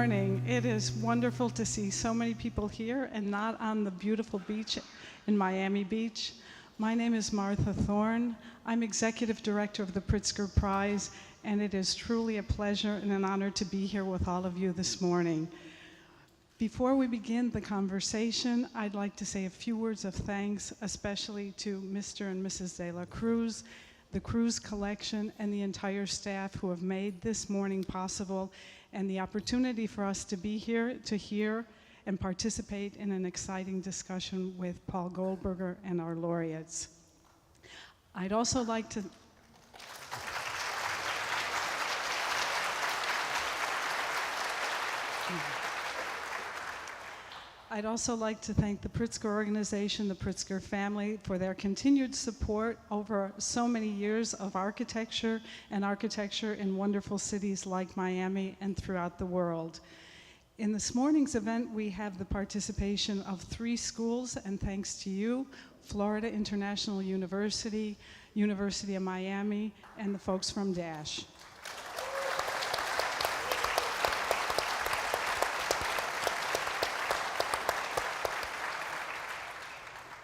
morning. It is wonderful to see so many people here and not on the beautiful beach in Miami Beach. My name is Martha Thorne. I'm Executive Director of the Pritzker Prize, and it is truly a pleasure and an honor to be here with all of you this morning. Before we begin the conversation, I'd like to say a few words of thanks, especially to Mr. and Mrs. De La Cruz, the Cruz Collection, and the entire staff who have made this morning possible and the opportunity for us to be here to hear and participate in an exciting discussion with Paul Goldberger and our laureates. I'd also like to thank the Pritzker organization, the Pritzker family, for their continued support over so many years of architecture in wonderful cities like Miami and throughout the world. In this morning's event, we have the participation of 3 schools, and thanks to you, Florida International University, University of Miami, and the folks from DASH.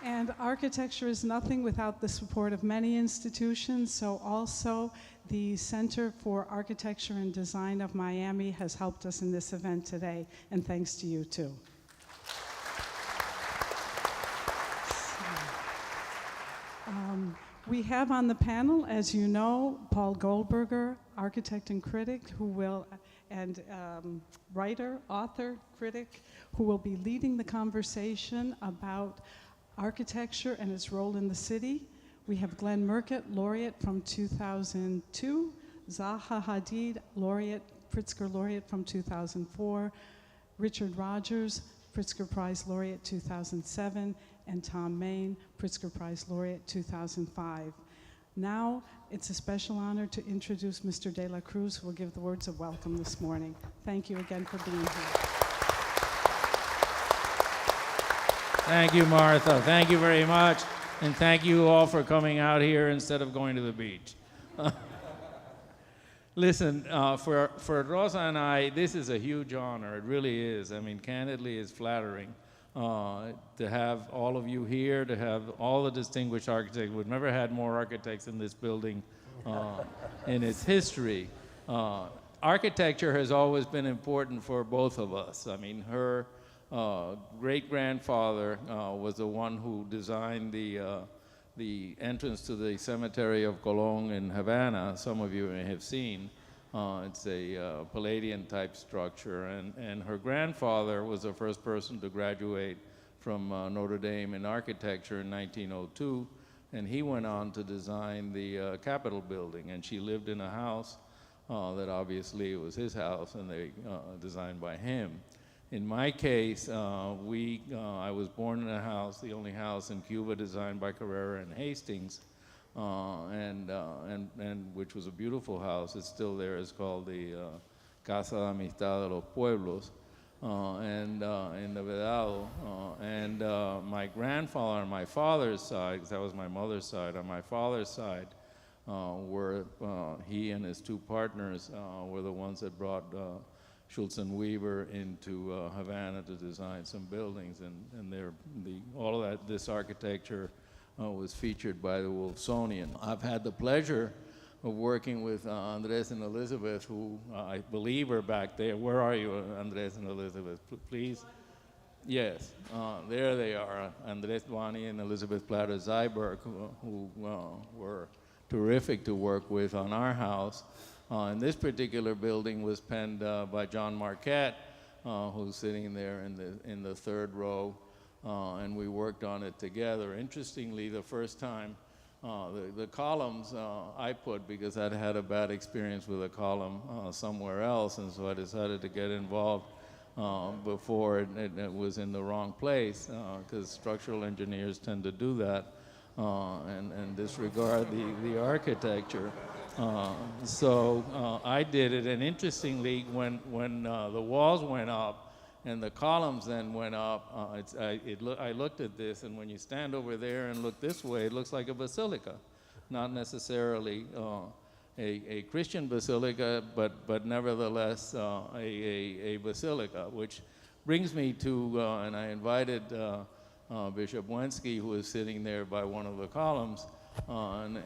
And architecture is nothing without the support of many institutions, so also the Center for Architecture and Design of Miami has helped us in this event today, and thanks to you too. We have on the panel, as you know, Paul Goldberger, architect and critic, writer, author, critic, who will be leading the conversation about architecture and its role in the city. We have Glenn Murcutt, laureate from 2002, Zaha Hadid, Pritzker laureate from 2004, Richard Rogers, Pritzker Prize laureate 2007, and Thom Mayne, Pritzker Prize laureate 2005. Now, it's a special honor to introduce Mr. De La Cruz, who will give the words of welcome this morning. Thank you again for being here. Thank you, Martha. Thank you very much. And thank you all for coming out here instead of going to the beach. Listen, for Rosa and I, this is a huge honor. It really is. I mean, candidly, it's flattering to have all of you here, to have all the distinguished architects. We've never had more architects in this building in its history. Architecture has always been important for both of us. I mean, her great-grandfather was the one who designed the entrance to the cemetery of Colón in Havana. Some of you may have seen. It's a Palladian-type structure, and her grandfather was the first person to graduate from Notre Dame in architecture in 1902, and he went on to design the Capitol building, and she lived in a house that obviously was his house, and they designed by him. In my case, I was born in a house, the only house in Cuba designed by Carrera and Hastings, and which was a beautiful house. It's still there. It's called the Casa de Amistad de los Pueblos, in the Vedado. My grandfather on my father's side, because that was my mother's side, on my father's side, he and his 2 partners were the ones that brought Schultz and Weaver into Havana to design some buildings, and all of this architecture was featured by the Wolfsonian. I've had the pleasure of working with Andres and Elizabeth, who I believe are back there. Where are you, Andres and Elizabeth? Please. Yes, there they are, Andres Duani and Elizabeth Platter-Zyberg, who were terrific to work with on our house. And this particular building was penned by John Marquette, who's sitting there in the 3rd row, and we worked on it together. Interestingly, the first time, the columns I put, because I'd had a bad experience with a column somewhere else, and so I decided to get involved before it was in the wrong place, because structural engineers tend to do that and disregard the architecture. So I did it, and interestingly, when the walls went up and the columns then went up, I looked at this, and when you stand over there and look this way, it looks like a basilica, not necessarily a Christian basilica, but nevertheless a basilica, which brings me to, and I invited Bishop Wensky, who is sitting there by one of the columns, and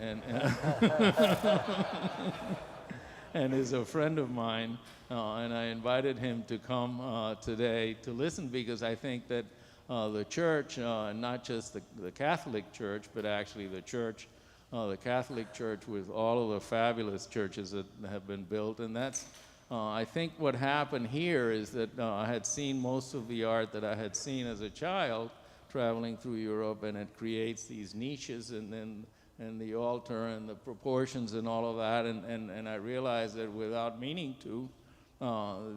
and is a friend of mine, and I invited him to come today to listen, because I think that the church, not just the Catholic Church, but actually the church, the Catholic Church with all of the fabulous churches that have been built, and that's, I think what happened here is that I had seen most of the art that I had seen as a child traveling through Europe, and it creates these niches and the altar and the proportions and all of that, and I realized that without meaning to,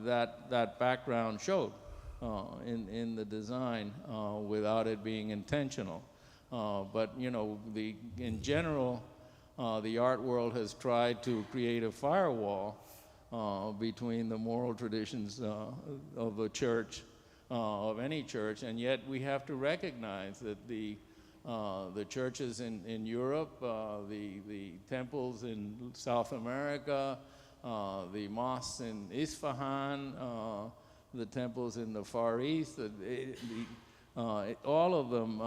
that background showed in the design without it being intentional. But you know, in general, the art world has tried to create a firewall between the moral traditions of the church, of any church, and yet we have to recognize that the churches in Europe, the temples in South America, the mosques in Isfahan, the temples in the Far East, all of them,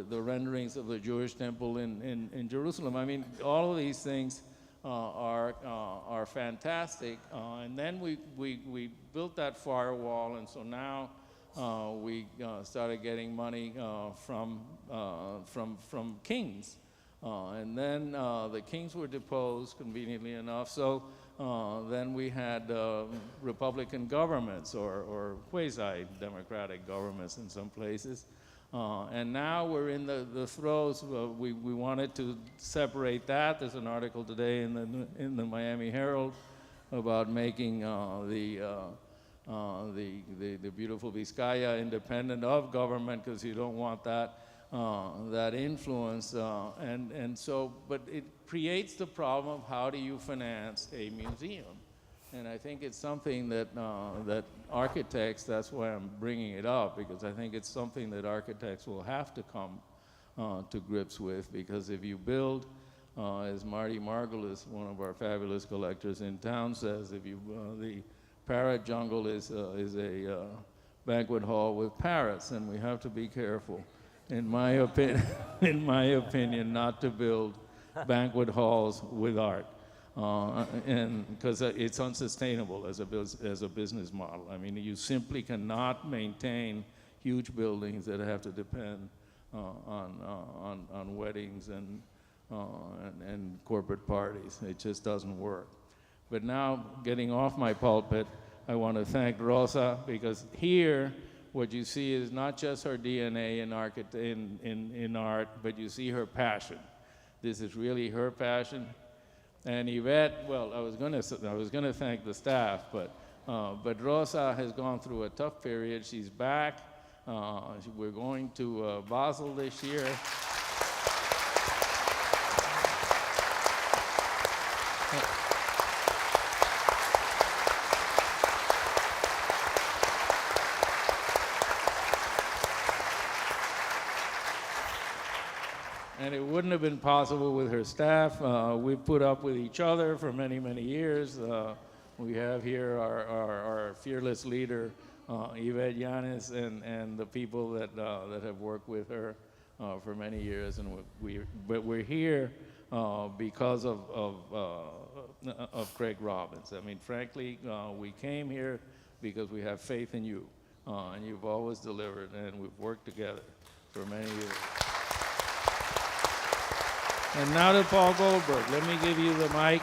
the renderings of the Jewish temple in Jerusalem. I mean, all of these things are fantastic. And then we built that firewall, and so now we started getting money from kings. And then the kings were deposed, conveniently enough, so then we had Republican governments or quasi-democratic governments in some places. And now we're in the throes. We wanted to separate that. There's an article today in the Miami Herald about making the beautiful Vizcaya independent of government, because you don't want that influence, and so, but it creates the problem of how do you finance a museum, and I think it's something that architects, that's why I'm bringing it up, because I think it's something that architects will have to come to grips with, because if you build, as Marty Margulis, one of our fabulous collectors in town, says, if you the parrot jungle is a banquet hall with parrots, and we have to be careful, in my opinion, not to build banquet halls with art, and because it's unsustainable as a business model. I mean, you simply cannot maintain huge buildings that have to depend on weddings and corporate parties. It just doesn't work. But now, getting off my pulpit, I want to thank Rosa, because here, what you see is not just her DNA in art, but you see her passion. This is really her passion. And Yvette, well, I was going to thank the staff, but Rosa has gone through a tough period. She's back. We're going to Basel this year. And it wouldn't have been possible with her staff. We've put up with each other for many, many years. We have here our fearless leader, Yvette Yanis, and the people that have worked with her for many years. And but we're here because of Craig Robbins. I mean, frankly, we came here because we have faith in you, and you've always delivered, and we've worked together for many years. And now to Paul Goldberg. Let me give you the mic.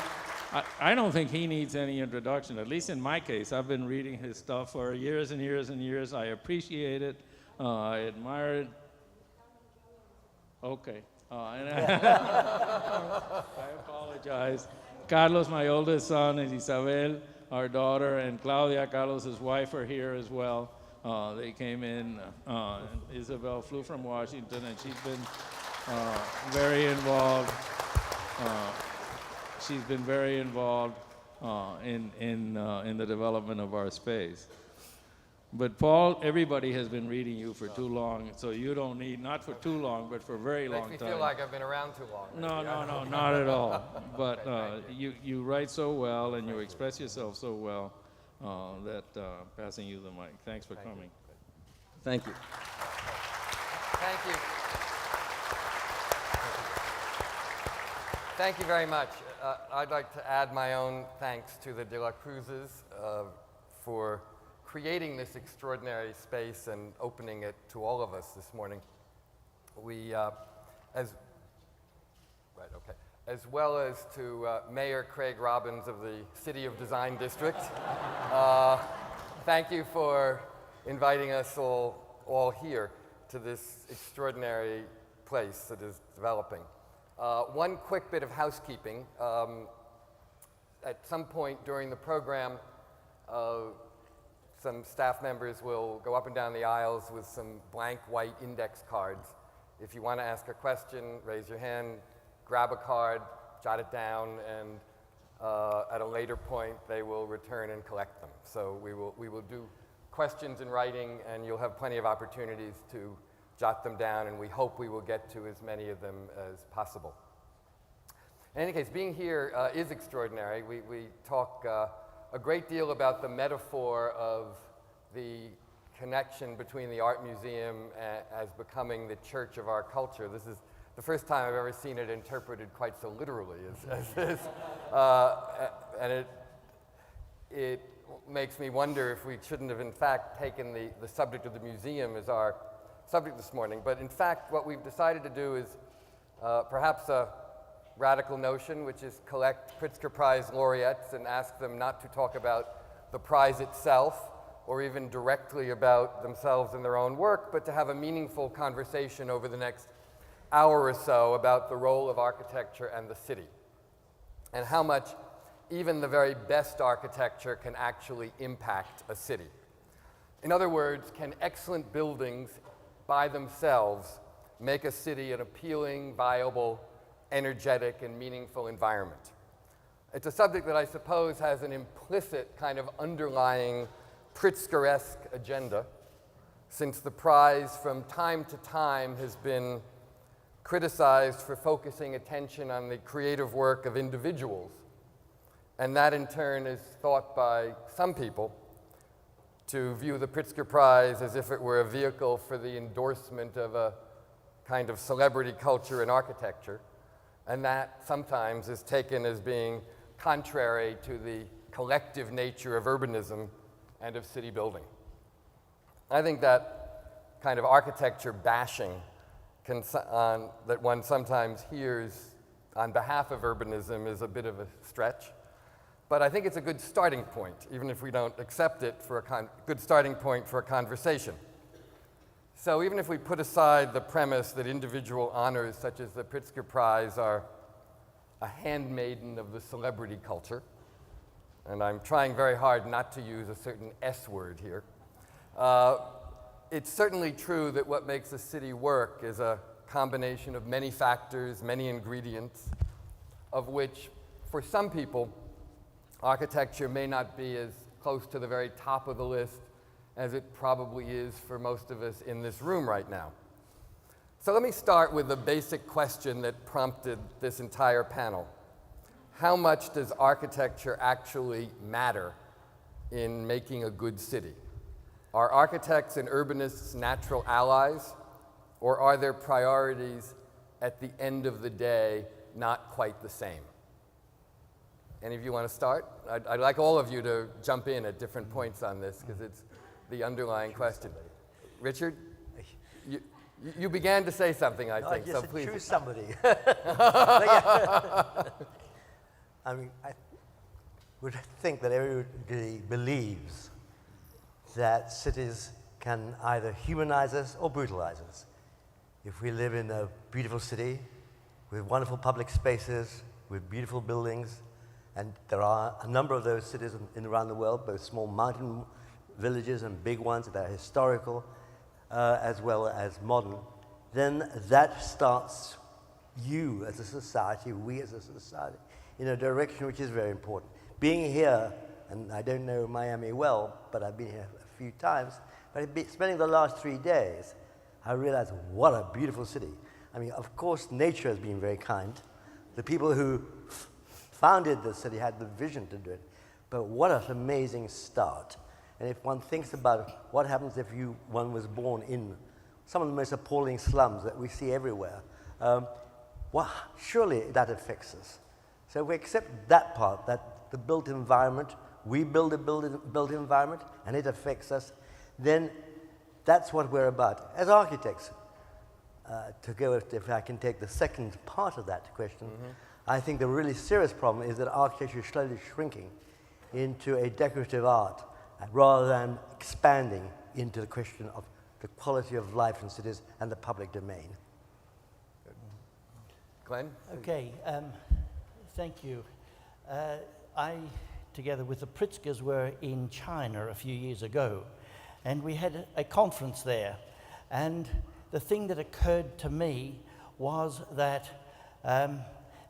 I don't think he needs any introduction, at least in my case. I've been reading his stuff for years and years and years. I appreciate it. I admire it. Okay. I apologize. Carlos, my oldest son, and Isabel, our daughter, and Claudia, Carlos's wife, are here as well. They came in. Isabel flew from Washington, and she's been very involved. She's been very involved in the development of our space. But Paul, everybody has been reading you for too long, so you don't need, not for too long, but for a very long time. Makes me feel like I've been around too long. No, not at all. But you write so well and you express yourself so well that passing you the mic. Thanks for coming. Thank you. Thank you. Thank you very much. I'd like to add my own thanks to the De La Cruzes for creating this extraordinary space and opening it to all of us this morning. We, as well as to Mayor Craig Robbins of the City of Design District. Thank you for inviting us all here to this extraordinary place that is developing. One quick bit of housekeeping. At some point during the program, some staff members will go up and down the aisles with some blank white index cards. If you want to ask a question, raise your hand, grab a card, jot it down, and at a later point, they will return and collect them. So we will do questions in writing, and you'll have plenty of opportunities to jot them down, and we hope we will get to as many of them as possible. In any case, being here is extraordinary. We talk a great deal about the metaphor of the connection between the art museum as becoming the church of our culture. This is the first time I've ever seen it interpreted quite so literally as this. And it makes me wonder if we shouldn't have in fact taken the subject of the museum as our subject this morning. But in fact, what we've decided to do is perhaps a radical notion, which is collect Pritzker Prize laureates and ask them not to talk about the prize itself or even directly about themselves and their own work, but to have a meaningful conversation over the next hour or so about the role of architecture and the city, and how much even the very best architecture can actually impact a city. In other words, can excellent buildings by themselves make a city an appealing, viable, energetic, and meaningful environment? It's a subject that I suppose has an implicit kind of underlying Pritzker-esque agenda, since the prize from time to time has been criticized for focusing attention on the creative work of individuals. And that in turn is thought by some people to view the Pritzker Prize as if it were a vehicle for the endorsement of a kind of celebrity culture in architecture. And that sometimes is taken as being contrary to the collective nature of urbanism and of city building. I think that kind of architecture bashing that one sometimes hears on behalf of urbanism is a bit of a stretch. But I think it's a good starting point, even if we don't accept it, for a good starting point for a conversation. So even if we put aside the premise that individual honors such as the Pritzker Prize are a handmaiden of the celebrity culture, and I'm trying very hard not to use a certain S word here, it's certainly true that what makes a city work is a combination of many factors, many ingredients, of which for some people, architecture may not be as close to the very top of the list as it probably is for most of us in this room right now. So let me start with the basic question that prompted this entire panel. How much does architecture actually matter in making a good city? Are architects and urbanists natural allies, or are their priorities at the end of the day not quite the same? Any of you want to start? I'd like all of you to jump in at different points on this, because it's the underlying question. Richard, you began to say something, I think, so please. Choose somebody. I mean, I would think that everybody believes that cities can either humanize us or brutalize us. If we live in a beautiful city with wonderful public spaces, with beautiful buildings, and there are a number of those cities around the world, both small mountain villages and big ones that are historical, as well as modern, then that starts you as a society, we as a society, in a direction which is very important. Being here, and I don't know Miami well, but I've been here a few times, but spending the last 3 days, I realized what a beautiful city. I mean, of course, nature has been very kind. The people who founded the city had the vision to do it, but what an amazing start. And if one thinks about what happens if one was born in some of the most appalling slums that we see everywhere, surely that affects us. So if we accept that part, that the built environment, we build a built environment, and it affects us, then that's what we're about. As architects, if I can take the second part of that question, I think the really serious problem is that architecture is slowly shrinking into a decorative art rather than expanding into the question of the quality of life in cities and the public domain. Glenn? Okay, thank you. I, together with the Pritzkers, were in China a few years ago, and we had a conference there. And the thing that occurred to me was that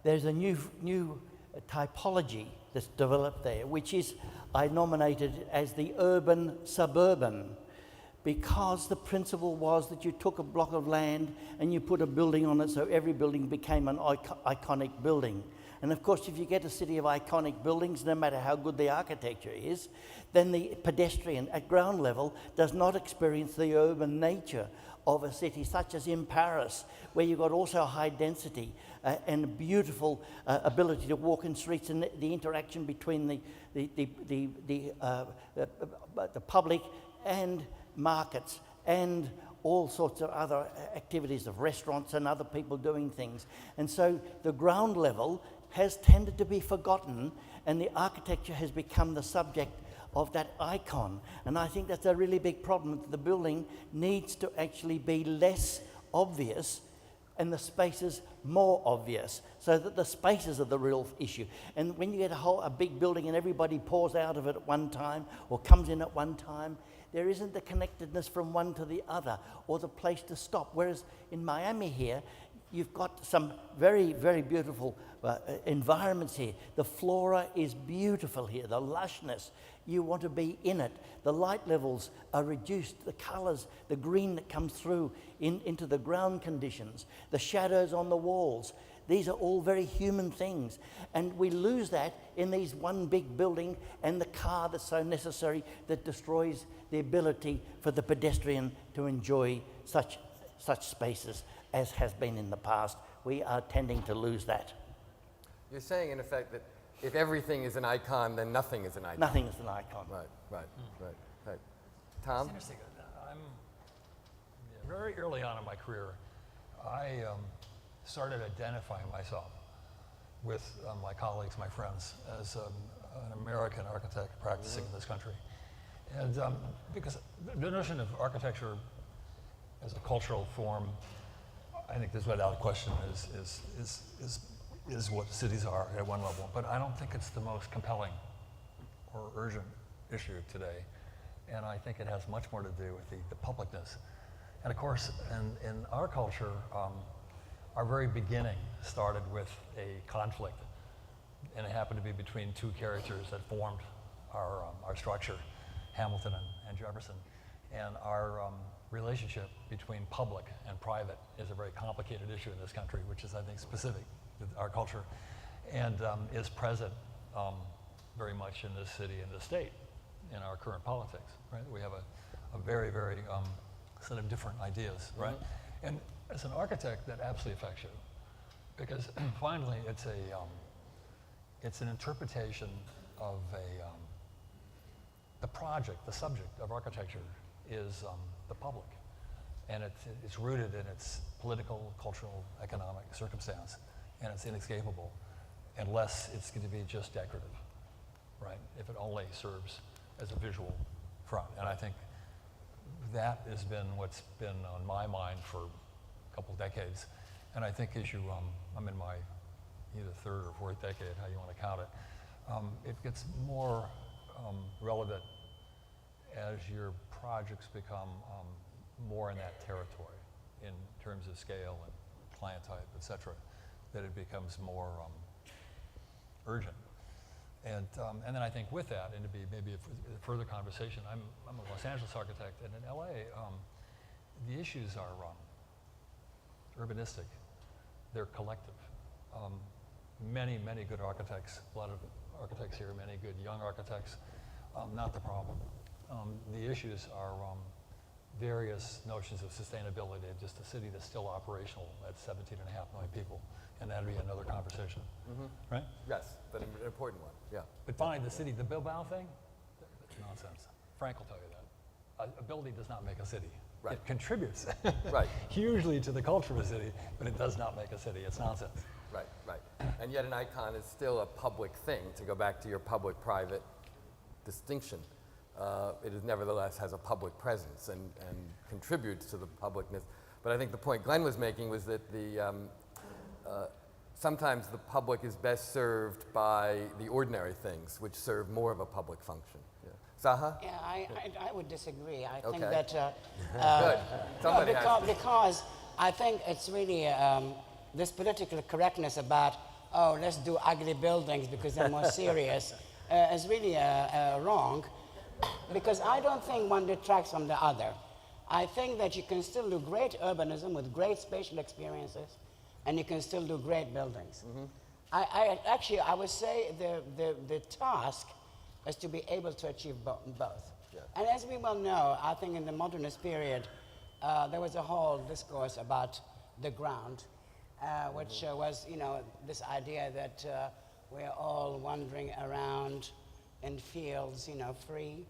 there's a new typology that's developed there, which is, I nominated as the urban suburban, because the principle was that you took a block of land and you put a building on it, so every building became an iconic building. And of course, if you get a city of iconic buildings, no matter how good the architecture is, then the pedestrian at ground level does not experience the urban nature of a city, such as in Paris, where you've got also high density and a beautiful ability to walk in streets, and the interaction between the public and markets and all sorts of other activities of restaurants and other people doing things. And so the ground level has tended to be forgotten, and the architecture has become the subject of that icon. And I think that's a really big problem. The building needs to actually be less obvious and the spaces more obvious, so that the spaces are the real issue. And when you get a big building and everybody pours out of it at one time or comes in at one time, there isn't the connectedness from one to the other or the place to stop. Whereas in Miami here, you've got some very, very beautiful environments here. The flora is beautiful here, the lushness. You want to be in it. The light levels are reduced, the colors, the green that comes through into the ground conditions, the shadows on the walls. These are all very human things. And we lose that in these one big building and the car that's so necessary that destroys the ability for the pedestrian to enjoy such spaces as has been in the past. We are tending to lose that. You're saying, in effect, that if everything is an icon, then nothing is an icon. Nothing is an icon. Right. Tom? It's interesting. Very early on in my career, I started identifying myself with my colleagues, my friends, as an American architect practicing in this country. And because the notion of architecture as a cultural form, I think there's without question is what cities are at one level, but I don't think it's the most compelling or urgent issue today. And I think it has much more to do with the publicness. And of course, in our culture, our very beginning started with a conflict, and it happened to be between two characters that formed our structure, Hamilton and Jefferson. And our relationship between public and private is a very complicated issue in this country, which is, I think, specific to our culture, and is present very much in this city and this state in our current politics, right? We have a very, very set of different ideas, right? And as an architect, that absolutely affects you, because finally it's an interpretation of the project, the subject of architecture is the public, and it's rooted in its political, cultural, economic circumstance, and it's inescapable unless it's going to be just decorative, right? If it only serves as a visual front. And I think that has been what's been on my mind for a couple decades. And I think as I'm in my either third or fourth decade, how you want to count it, it gets more relevant as your projects become more in that territory in terms of scale and client type, et cetera, that it becomes more urgent. And then I think with that, and to be maybe a further conversation, I'm a Los Angeles architect, and in LA, the issues are urbanistic. They're collective. Many good architects, a lot of architects here, many good young architects, not the problem. The issues are various notions of sustainability of just a city that's still operational at 17.5 million people, and that'd be another conversation, right? Yes, but an important one, yeah. But finally, the Bilbao thing, that's nonsense. Frank will tell you that. A building does not make a city. Right. It contributes Right. hugely to the culture of a city, but it does not make a city. It's nonsense. Right, right. And yet an icon is still a public thing, to go back to your public-private distinction. It is nevertheless has a public presence and contributes to the publicness. But I think the point Glenn was making was that sometimes the public is best served by the ordinary things, which serve more of a public function. Yeah. Zaha? Yeah, I would disagree. I think Okay. that Good. Somebody has to. because I think it's really this political correctness about, oh, let's do ugly buildings because they're more serious is really wrong, because I don't think one detracts from the other. I think that you can still do great urbanism with great spatial experiences, and you can still do great buildings. I would say the task is to be able to achieve both. Yeah. And as we well know, I think in the modernist period, there was a whole discourse about the ground, which was, this idea that we're all wandering around in fields, free.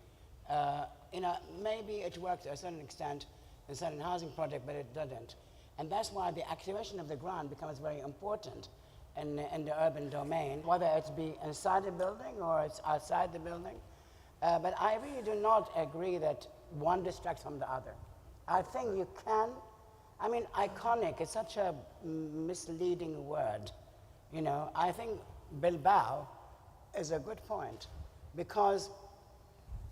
Maybe it worked to a certain extent in certain housing projects, but it didn't. And that's why the activation of the ground becomes very important in the urban domain, whether it's be inside the building or it's outside the building. But I really do not agree that one distracts from the other. I think you can. I mean, iconic is such a misleading word. I think Bilbao is a good point, because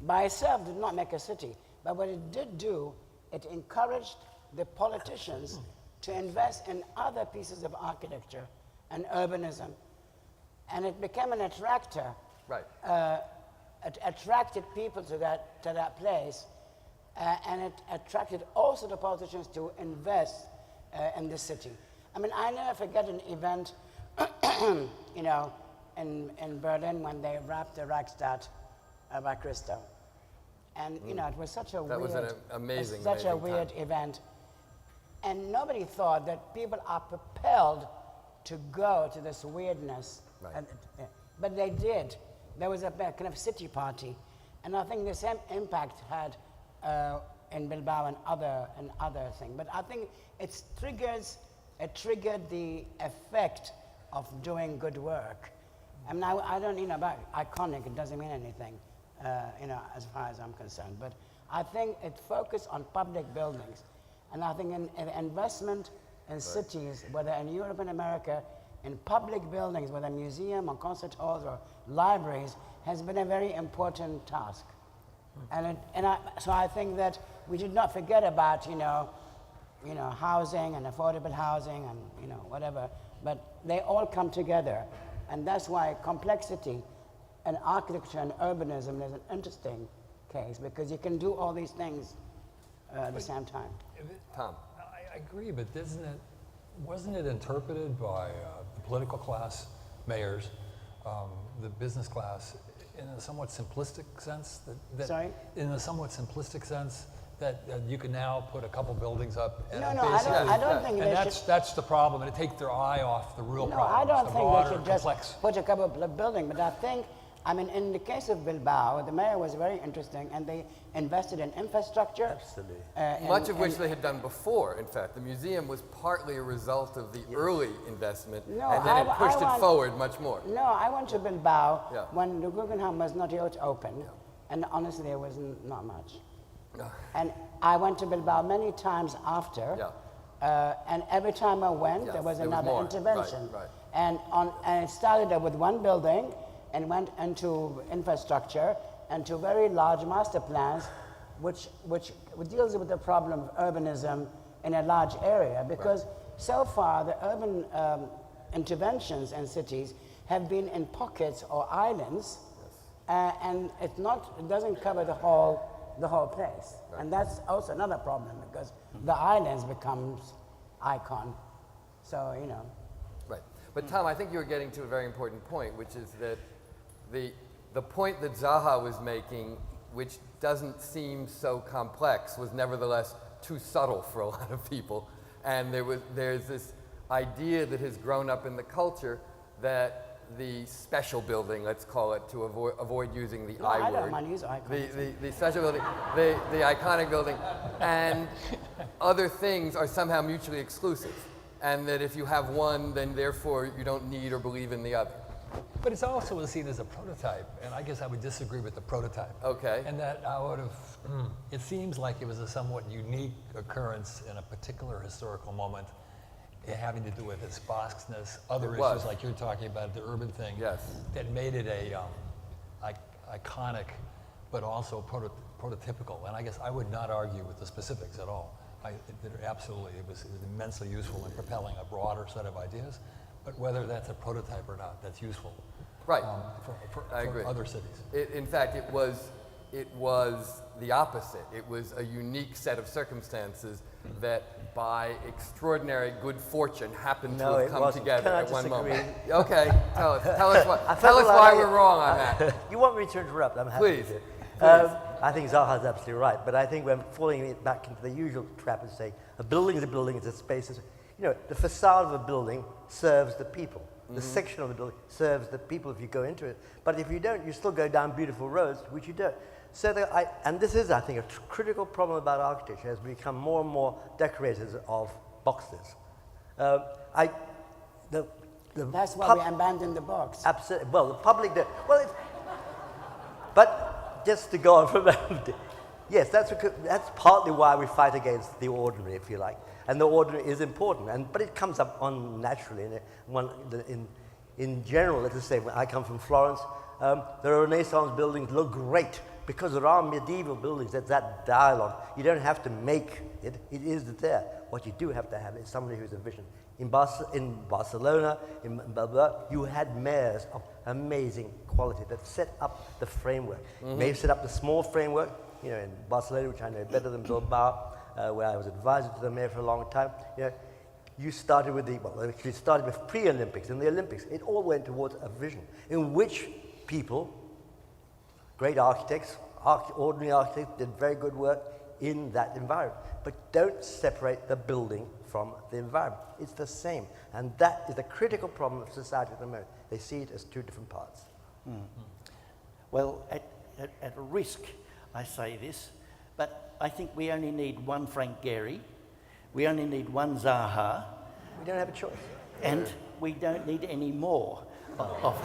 by itself did not make a city, but what it did do, it encouraged the politicians to invest in other pieces of architecture and urbanism, and it became an attractor. Right. It attracted people to that place, and it attracted also the politicians to invest in the city. I mean, I never forget an event, in Berlin when they wrapped the Reichstag by Christo. And, it was such a That weird... was an amazing, such a amazing weird time. event. And nobody thought that people are propelled to go to this weirdness. Right. But they did. There was a kind of city party. And I think the same impact had in Bilbao and other things. But I think it triggered the effect of doing good work. I mean, I don't know about iconic, it doesn't mean anything, as far as I'm concerned. But I think it focused on public buildings. And I think in investment in cities, whether in Europe and America, in public buildings, whether museum or concert halls or libraries, has been a very important task. So I think that we should not forget about, housing and affordable housing and, whatever, but they all come together. And that's why complexity and architecture and urbanism is an interesting case, because you can do all these things at the same time. Thom. I agree, but wasn't it interpreted by the political class, mayors, the business class, in a somewhat simplistic sense? Sorry? In a somewhat simplistic sense, that you can now put a couple buildings up and No, basically... I don't think and they should... that's the problem, and it takes their eye off the real No, problems, I don't the think broader, they should just complex... put a couple of buildings, but I think, in the case of Bilbao, the mayor was very interesting, and they invested in infrastructure. Absolutely. Much of which they had done before, in fact. The museum was partly a result of the early investment, No, and then it pushed I it forward much more. No, I went to Bilbao Yeah. when the Guggenheim was not yet open, and honestly, there was not much. And I went to Bilbao many times after, and every time I went, Yes, there was there was another more. intervention. Right. And it started with one building and went into infrastructure and to very large master plans, which deals with the problem of urbanism in a large area, because so far the urban interventions in cities have been in pockets or islands, and it doesn't cover the whole place. Right. And that's also another problem, because the islands becomes icon. So, you know. Right. But Thom, I think you were getting to a very important point, which is that the point that Zaha was making, which doesn't seem so complex, was nevertheless too subtle for a lot of people. And there's this idea that has grown up in the culture that the special building, let's call it, to avoid using the I I word. don't mind to use icon. The special building, the iconic building, and other things are somehow mutually exclusive. And that if you have one, then therefore you don't need or believe in the other. But it's also seen as a prototype, and I guess I would disagree with the prototype. Okay. And that out of, it seems like it was a somewhat unique occurrence in a particular historical moment, having to do with its boskness, other issues like you're talking about, the urban thing, Yes. that made it a iconic, but also prototypical. And I guess I would not argue with the specifics at all. Absolutely, it was immensely useful in propelling a broader set of ideas. But whether that's a prototype or not, that's useful. Right. For I agree. other cities. In fact, it was the opposite. It was a unique set of circumstances that, by extraordinary good fortune, happened to have come together at one moment. Okay, tell us why we're wrong on that. You want me to interrupt? I'm happy Please. to. I think Zaha's absolutely right, but I think we're falling back into the usual trap of saying a building is a building, it's a space. You know, the facade of a building serves the people. The section of the building serves the people if you go into it. But if you don't, you still go down beautiful roads, which you don't. So and this is, I think, a critical problem about architecture, as we become more and more decorators of boxes. That's why we abandoned the box. Absolutely. Well, the public, but just to go on from that, yes, that's partly why we fight against the ordinary, if you like. And the ordinary is important, but it comes up unnaturally. In general, let's just say, when I come from Florence, the Renaissance buildings look great because there are medieval buildings. There's that dialogue. You don't have to make it. It is there. What you do have to have is somebody who's a vision. In Barcelona, in blah, blah, you had mayors of amazing quality that set up the framework. May have set up the small framework, you know, in Barcelona, which I know better than Bilbao, where I was advisor to the mayor for a long time. You know, you started with it started with pre-Olympics. In the Olympics, it all went towards a vision in which people, great architects, ordinary architects, did very good work in that environment. But don't separate the building from the environment. It's the same. And that is the critical problem of society at the moment. They see it as two different parts. Well, at risk, I say this, but I think we only need one Frank Gehry, we only need one Zaha. We don't have a choice. And we don't need any more of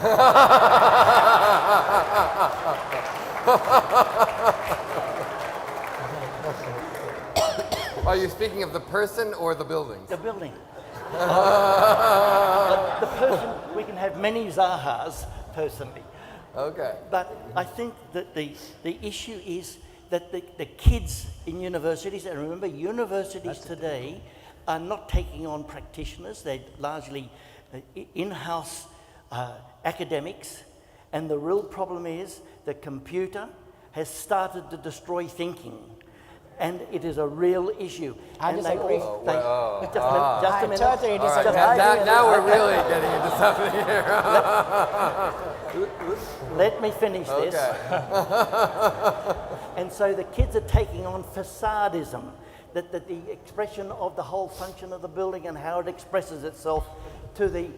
Are you speaking of the person or the buildings? the building. But the person, we can have many Zahas personally. Okay. But I think that the issue is that the kids in universities, and remember, universities today are not taking on practitioners. They're largely in-house academics. And the real problem is the computer has started to destroy thinking. And it is a real issue. I and disagree. Just a minute. I totally disagree. Now we're really getting into something here. Let me finish this. And so the kids are taking on facadism, that the expression of the whole function of the building and how it expresses itself to the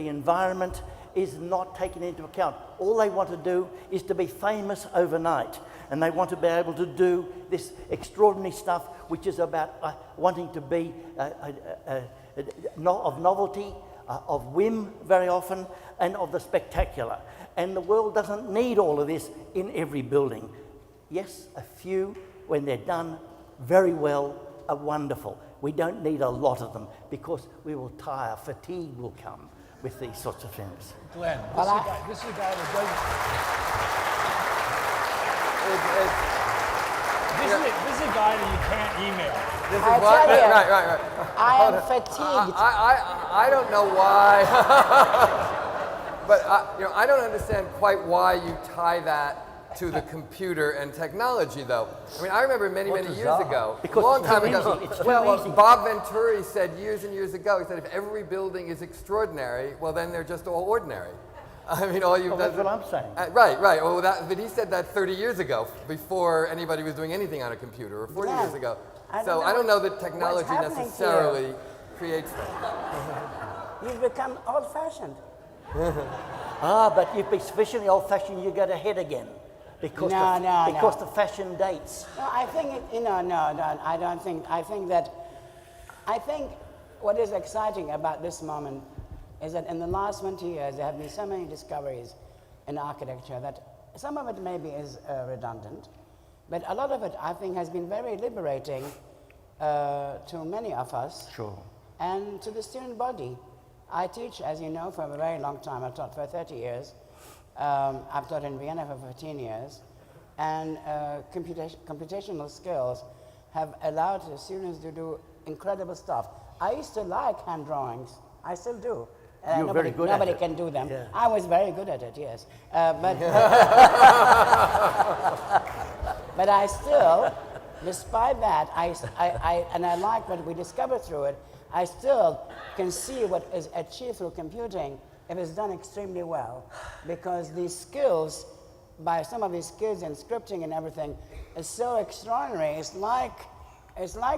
environment is not taken into account. All they want to do is to be famous overnight, and they want to be able to do this extraordinary stuff, which is about wanting to be of novelty, of whim very often, and of the spectacular. And the world doesn't need all of this in every building. Yes, a few, when they're done very well, are wonderful. We don't need a lot of them because we will tire, fatigue will come with these sorts of things. Glenn, this is a guy that doesn't. This is a guy that you can't email. This is I what? tell you, Right. I am fatigued. I don't know why. But I don't understand quite why you tie that to the computer and technology, though. I mean, I remember many years ago, a long time ago. Well, Bob Venturi said years and years ago, he said, if every building is extraordinary, well, then they're just all ordinary. I mean, all you've That's done. what I'm saying. Right. Well, but he said that 30 years ago, before anybody was doing anything on a computer, or 40 years ago. So I don't know that technology necessarily creates that. You've become old-fashioned. But you've been sufficiently old-fashioned, you get ahead again. Because the fashion dates. No, I think I don't think. I think what is exciting about this moment is that in the last 20 years there have been so many discoveries in architecture that some of it maybe is redundant, but a lot of it I think has been very liberating to many of us. Sure. And to the student body. I teach, as you know, for a very long time. I've taught for 30 years. I've taught in Vienna for 15 years. And computational skills have allowed the students to do incredible stuff. I used to like hand drawings. I still do. You're very good at it. Nobody can do them. Yeah. I was very good at it, yes. But I still, despite that, and I like what we discovered through it, I still can see what is achieved through computing if it's done extremely well. Because these skills, by some of these skills in scripting and everything, is so extraordinary. It's like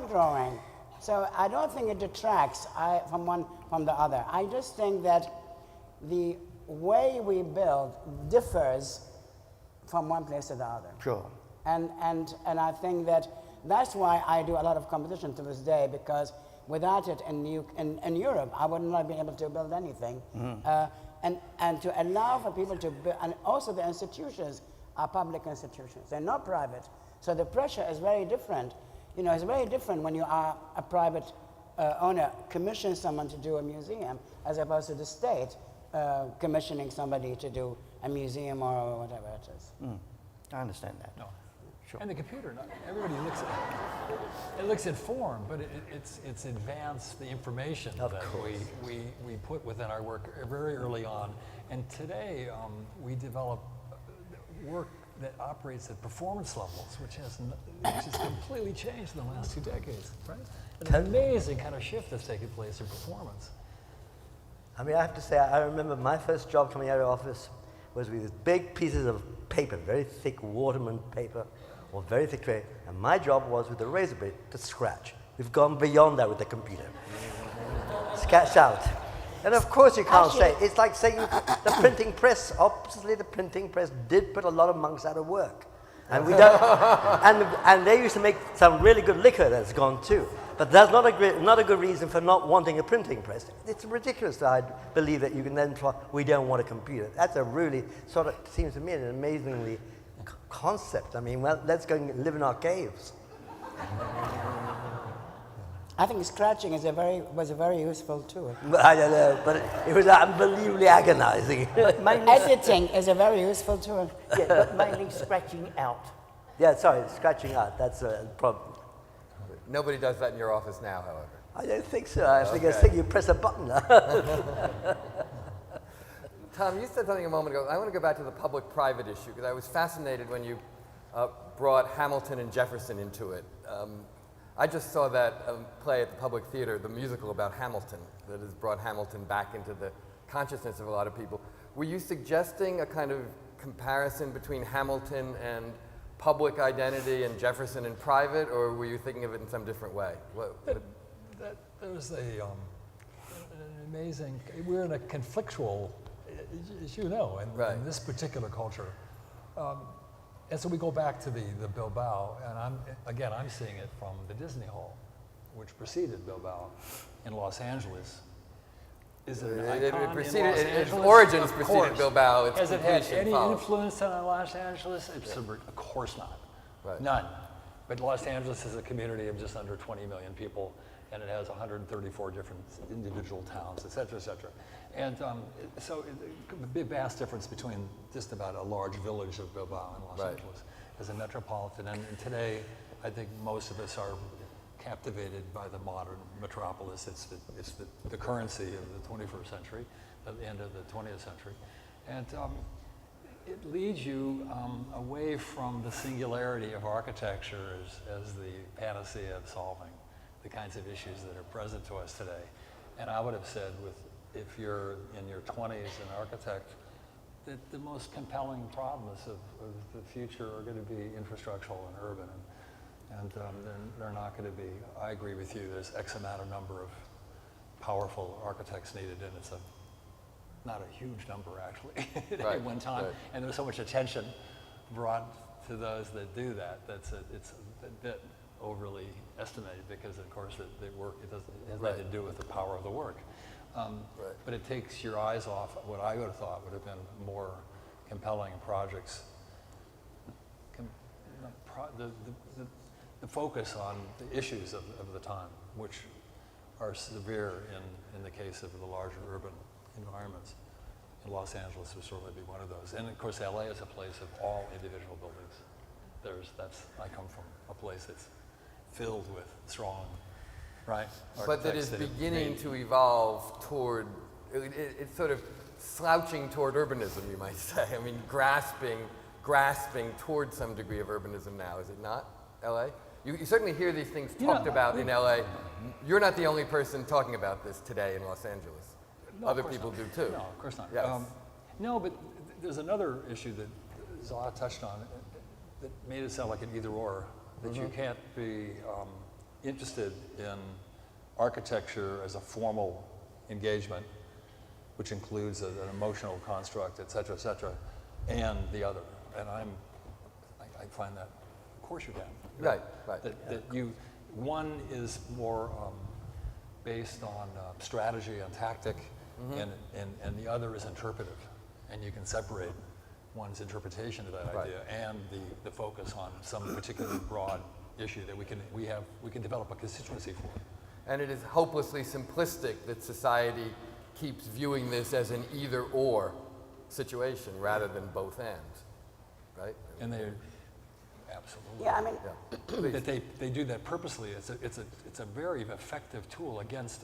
drawing. So I don't think it detracts from one from the other. I just think that the way we build differs from one place to the other. Sure. And I think that's why I do a lot of competition to this day, because without it in Europe, I would not have been able to build anything. And to allow for people to build, and also the institutions are public institutions. They're not private. So the pressure is very different. You know, it's very different when you are a private owner commissioning someone to do a museum as opposed to the state commissioning somebody to do a museum or whatever it is. I understand that. No. Sure. And the computer, not everybody looks at form, but it's advanced the information that we put within our work very early on. And today we develop work that operates at performance levels, which has completely changed in the last 2 decades, right? An amazing kind of shift that's taken place in performance. I mean, I have to say, I remember my first job coming out of office was with these big pieces of paper, very thick Waterman paper, or very thick tray, and my job was with the razor blade to scratch. We've gone beyond that with the computer. Sketch out. And of course you can't say, it's like saying the printing press, obviously the printing press did put a lot of monks out of work. And we don't, and they used to make some really good liquor that's gone too. But that's not a good reason for not wanting a printing press. It's ridiculous that I believe that you can then try, we don't want a computer. That's a really, sort of, seems to me an amazingly concept. I mean, well, let's go and live in our caves. I think scratching was a very useful tool. I don't know, but it was unbelievably agonizing. Editing is a very useful tool. Yeah, but mainly scratching out. Yeah, sorry, scratching out, that's a problem. Nobody does that in your office now, however. I don't think so. I think you press a button. Thom, you said something a moment ago. I want to go back to the public-private issue, because I was fascinated when you brought Hamilton and Jefferson into it. I just saw that play at the Public Theater, the musical about Hamilton, that has brought Hamilton back into the consciousness of a lot of people. Were you suggesting a kind of comparison between Hamilton and public identity and Jefferson and private, or were you thinking of it in some different way? There's an amazing, we're in a conflictual, as you know, in this particular culture. And so we go back to the Bilbao, and I'm seeing it from the Disney Hall, which preceded Bilbao in Los Angeles. Is it an icon in Los Angeles? Its origins preceded Bilbao. Its Has it had completion any followed. influence on Los Angeles? Of course not. Right. None. But Los Angeles is a community of just under 20 million people, and it has 134 different individual towns, et cetera, et cetera. And so a big vast difference between just about a large village of Bilbao and Los Angeles as a metropolitan. And today, I think most of us captivated by the modern metropolis. It's the currency of the 21st century, at the end of the 20th century. And it leads you away from the singularity of architecture as the panacea of solving the kinds of issues that are present to us today. And I would have said, if you're in your 20s an architect, that the most compelling problems of the future are going to be infrastructural and urban. And they're not going to be, I agree with you, there's X amount of number of powerful architects needed, and it's not a huge number actually at one time. Right. And there's so much attention brought to those that do that. It's a bit overly estimated because of course the work, it has nothing to do with the power of the work. But it takes your eyes off what I would have thought would have been more compelling projects. The focus on the issues of the time, which are severe in the case of the larger urban environments. And Los Angeles would certainly be one of those. And of course, LA is a place of all individual buildings. I come from a place that's filled with strong, right? But that is beginning to evolve toward, it's sort of slouching toward urbanism, you might say. I mean, grasping toward some degree of urbanism now, is it not, LA? You certainly hear these things talked about in LA. You're not the only person talking about this today in Los Angeles. No, other people do too. No, of course not. Yes. No, but there's another issue that Zaha touched on that made it sound like an either or, that you can't be interested in architecture as a formal engagement, which includes an emotional construct, et cetera, and the other. And I find that, of course you can. Right. One is more based on strategy and tactic, and the other is interpretive. And you can separate one's interpretation of that idea and the focus on some particular broad issue that we can develop a constituency for. And it is hopelessly simplistic that society keeps viewing this as an either-or situation rather than both and, right? And they absolutely. Yeah, I mean, that they do that purposely. It's a very effective tool against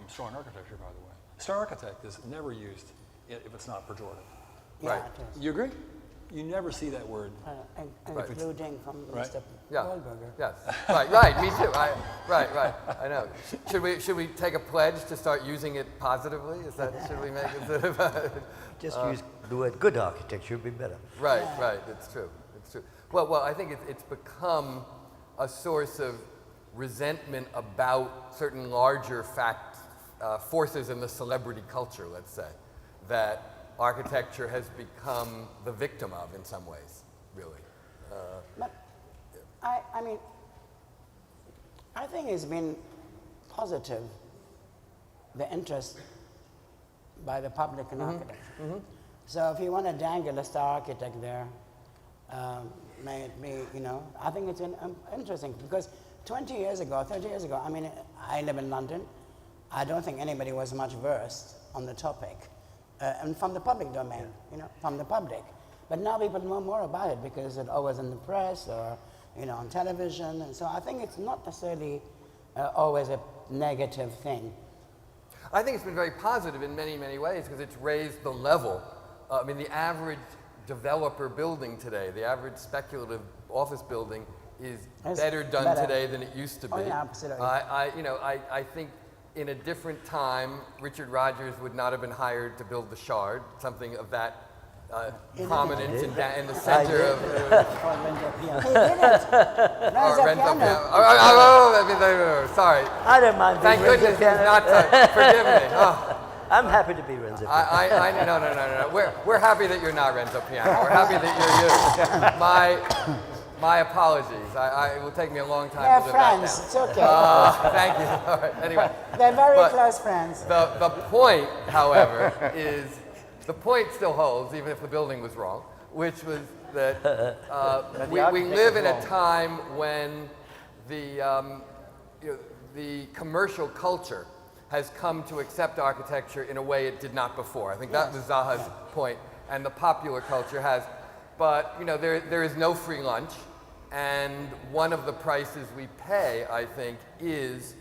strong architecture, by the way. Strong architect is never used if it's not pejorative. yeah, Right. it is. You agree? You never see that word. Including from Right. Mr. Yeah. Goldberger. Yes. Right. Me too. Right. I know. Should we take a pledge to start using it positively? Should we make it sort of? Just use the word good architecture would be better. Right. It's true. Well, I think it's become a source of resentment about certain larger forces in the celebrity culture, let's say, that architecture has become the victim of in some ways, really. But I mean, I think it's been positive, the interest by the public in architecture. So if you want to dangle a star architect there, may it be, I think it's interesting because 20 years ago, 30 years ago, I mean, I live in London. I don't think anybody was much versed on the topic. And from the public domain, from the public. But now people know more about it because it's always in the press or, on television. And so I think it's not necessarily always a negative thing. I think it's been very positive in many, many ways because it's raised the level. I mean, the average developer building today, the average speculative office building is better done today than it used to be. Oh, yeah, absolutely. I think in a different time, Richard Rogers would not have been hired to build the Shard, something of that prominence in the center of. He didn't. Sorry. I don't mind being Thank goodness he's not. Forgive me. Oh. I'm happy to be Renzo. No. We're happy that you're not Renzo Piano. We're happy that you're you. My apologies. It will take me a long time They're to live friends. that It's down. okay. Thank you. All right. Anyway. They're very close friends. The point, however, is the point still holds, even if the building was wrong, which was that we live in a time when the commercial culture has come to accept architecture in a way it did not before. I think that was Zaha's point, and the popular culture has. But there is no free lunch. And one of the prices we pay, I think, is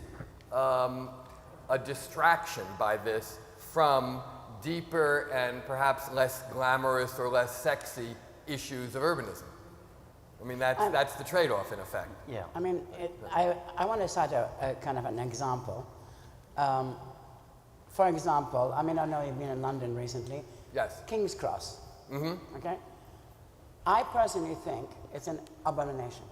a distraction by this from deeper and perhaps less glamorous or less sexy issues of urbanism. I mean, that's the trade-off, in effect. Yeah. I mean, I want to cite a kind of an example. For example, I mean, I know you've been in London recently. Yes. King's Cross. Mm-hmm. Okay? I personally think it's an abomination.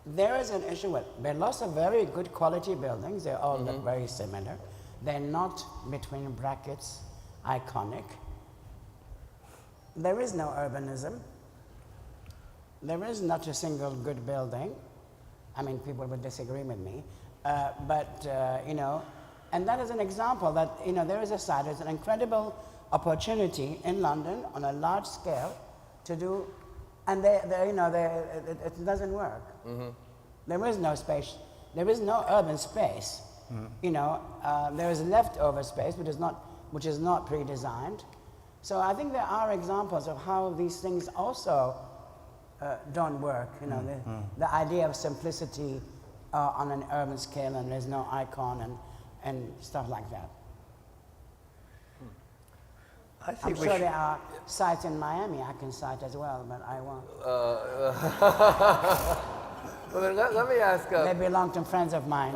There is an issue with, there are lots of very good quality buildings. They all look very similar. They're not, between brackets, iconic. There is no urbanism. There is not a single good building. I mean, people would disagree with me. You know, and that is an example that, you know, there is a site, there's an incredible opportunity in London on a large scale to do, and it doesn't work. There is no space, there is no urban space. You know, there is leftover space, which is not pre-designed. So I think there are examples of how these things also don't work. You know, the idea of simplicity on an urban scale, and there's no icon and stuff like that. I'm sure there are sites in Miami I can cite as well, but I won't. Well, then let me ask. They belong to friends of mine.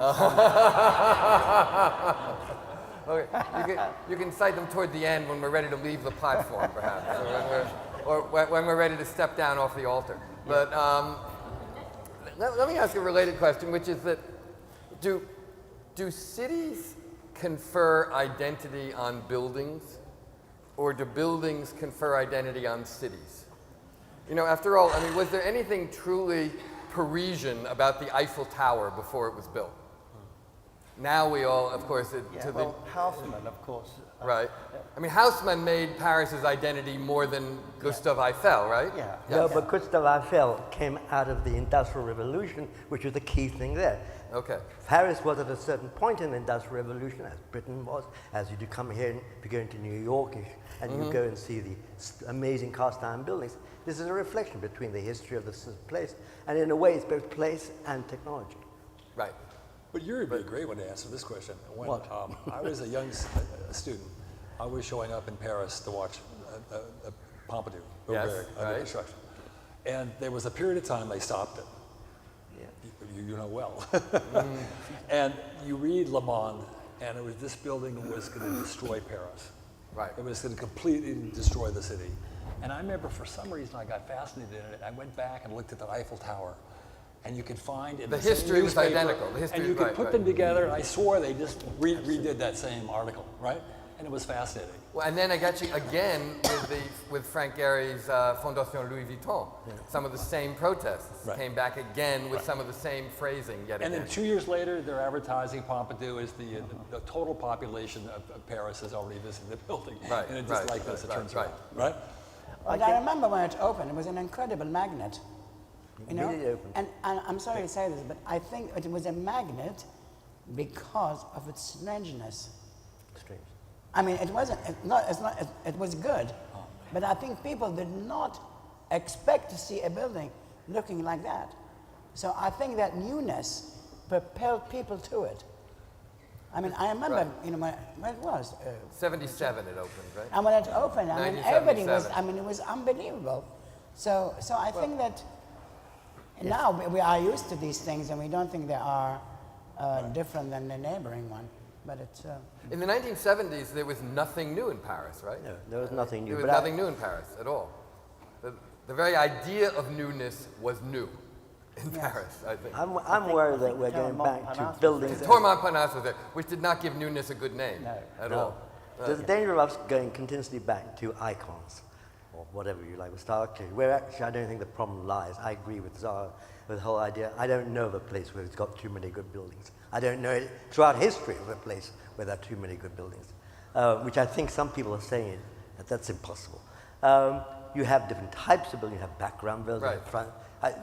Okay, you can cite them toward the end when we're ready to leave the platform, perhaps, or when we're ready to step down off the altar. But let me ask a related question, which is that do cities confer identity on buildings, or do buildings confer identity on cities? You know, after all, I mean, was there anything truly Parisian about the Eiffel Tower before it was built? Now we all, of course, Haussmann, of course. Right. I mean, Haussmann made Paris's identity more than Gustave Eiffel, right? Yeah. No, but Gustave Eiffel came out of the Industrial Revolution, which was the key thing there. Okay. Paris was at a certain point in the Industrial Revolution, as Britain was, as you do come here, if you go into New York and you go and see the amazing cast iron buildings. This is a reflection between the history of this place, and in a way it's both place and technology. Right. But you'd be a great one to answer this question. When I was a young student, I was showing up in Paris to watch Pompidou, Goldberger, under construction. And there was a period of time they stopped it. Yeah. You know well. And you read Le Monde, and it was this building was going to destroy Paris. Right. It was going to completely destroy the city. And I remember for some reason I got fascinated in it. I went back and looked at the Eiffel Tower. And you could find in the history was identical. The history and you could put them together, and I swore they just redid that same article, right? And it was fascinating. Well, and then I got you again with Frank Gehry's Fondation Louis Vuitton. Yeah. Some of the same protests came back again with some of the same phrasing yet again. And then 2 years later, they're advertising Pompidou as the total population of Paris has already visited the building. Right. And it's just like this, it turns around. Right? Well, I remember when it opened, it was an incredible magnet. You know? And I'm sorry to say this, but I think it was a magnet because of its strangeness. Strange. I mean, it wasn't, it was good, but I think people did not expect to see a building looking like that. So I think that newness propelled people to it. I mean, I remember, you know, when it was. 77 it opened, right? And when it opened, I mean, everybody was, I mean, it was unbelievable. So I think that now we are used to these things, and we don't think they are different than the neighboring one. But it's in the 1970s, there was nothing new in Paris, right? No, there was nothing new. There was nothing new in Paris at all. The very idea of newness was new in Paris, I think. I'm worried that we're going back to buildings. Tour Montparnasse was there, which did not give newness a good name at all. There's a danger of us going continuously back to icons, or whatever you like, with style clearly, where actually I don't think the problem lies. I agree with Zaha, with the whole idea. I don't know of a place where it's got too many good buildings. I don't know it throughout history of a place where there are too many good buildings, which I think some people are saying that that's impossible. you have different types of buildings. You have background buildings, Right. you have front,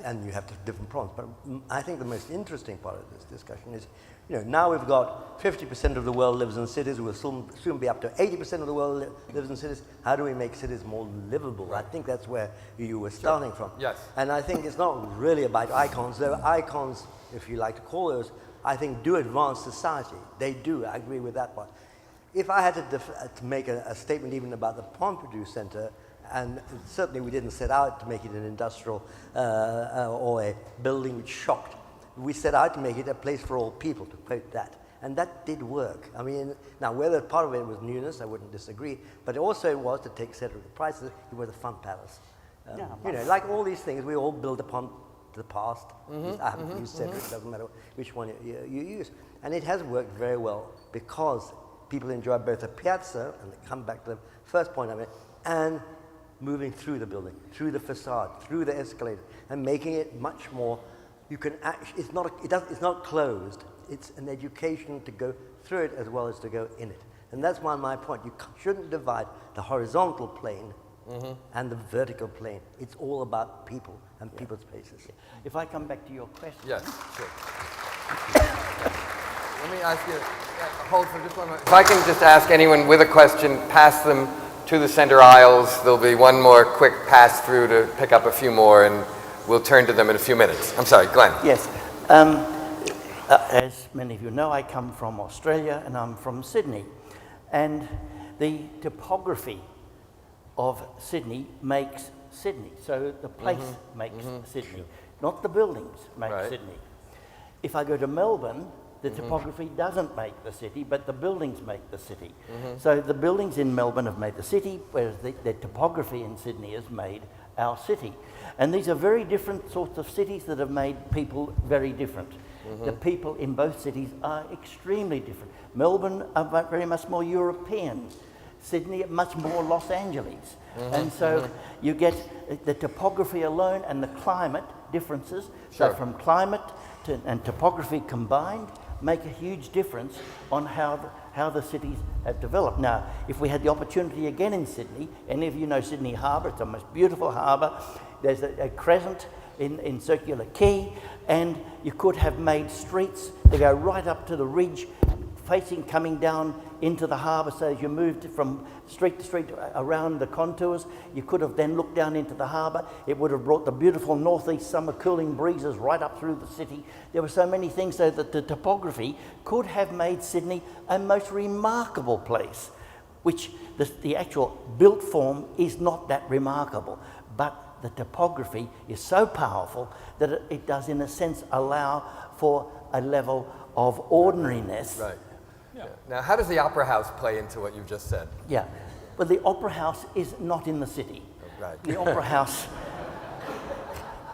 and you have different problems. But I think the most interesting part of this discussion is, now we've got 50% of the world lives in cities. We'll soon be up to 80% of the world lives in cities. How do we make cities more livable? Right. I think that's where you were starting from. Yes. And I think it's not really about icons. Though icons, if you like to call those, I think do advance society. They do. I agree with that part. If I had to make a statement even about the Pompidou Center, and certainly we didn't set out to make it an industrial or a building which shocked. We set out to make it a place for all people, to quote that. And that did work. I mean, now whether part of it was newness, I wouldn't disagree, but also it was, to take Cedric Price's, it was a fun palace. Like all these things, we all build upon the past. I haven't used Cedric, it doesn't matter which one you use. And it has worked very well because people enjoy both the piazza, and they come back to the first point of it, and moving through the building, through the facade, through the escalator, and making it much more. You can actually, it's not closed. It's an education to go through it as well as to go in it. And that's my point. You shouldn't divide the horizontal plane and the vertical plane. It's all about people and people's spaces. If I come back to your question. Yes, sure. Let me ask you, hold for just one moment. If I can just ask anyone with a question, pass them to the center aisles. There'll be one more quick pass through to pick up a few more, and we'll turn to them in a few minutes. I'm sorry, Glenn. Yes. As many of you know, I come from Australia and I'm from Sydney. And the topography of Sydney makes Sydney. So the place makes Sydney, not the buildings make Sydney. If I go to Melbourne, the topography doesn't make the city, but the buildings make the city. So the buildings in Melbourne have made the city, whereas the topography in Sydney has made our city. And these are very different sorts of cities that have made people very different. The people in both cities are extremely different. Melbourne are very much more European. Sydney much more Los Angeles. And so you get the topography alone and the climate differences. So from climate and topography combined make a huge difference on how the cities have developed. Now, if we had the opportunity again in Sydney, any of you know Sydney Harbour, it's the most beautiful harbour. There's a crescent in Circular Quay, and you could have made streets that go right up to the ridge, coming down into the harbour. So as you moved from street to street around the contours, you could have then looked down into the harbour. It would have brought the beautiful northeast summer cooling breezes right up through the city. There were so many things so that the topography could have made Sydney a most remarkable place, which the actual built form is not that remarkable, but the topography is so powerful that it does, in a sense, allow for a level of ordinariness. Right. Yeah. Now, how does the Opera House play into what you've just said? Yeah, but the Opera House is not in the city. Right. The Opera House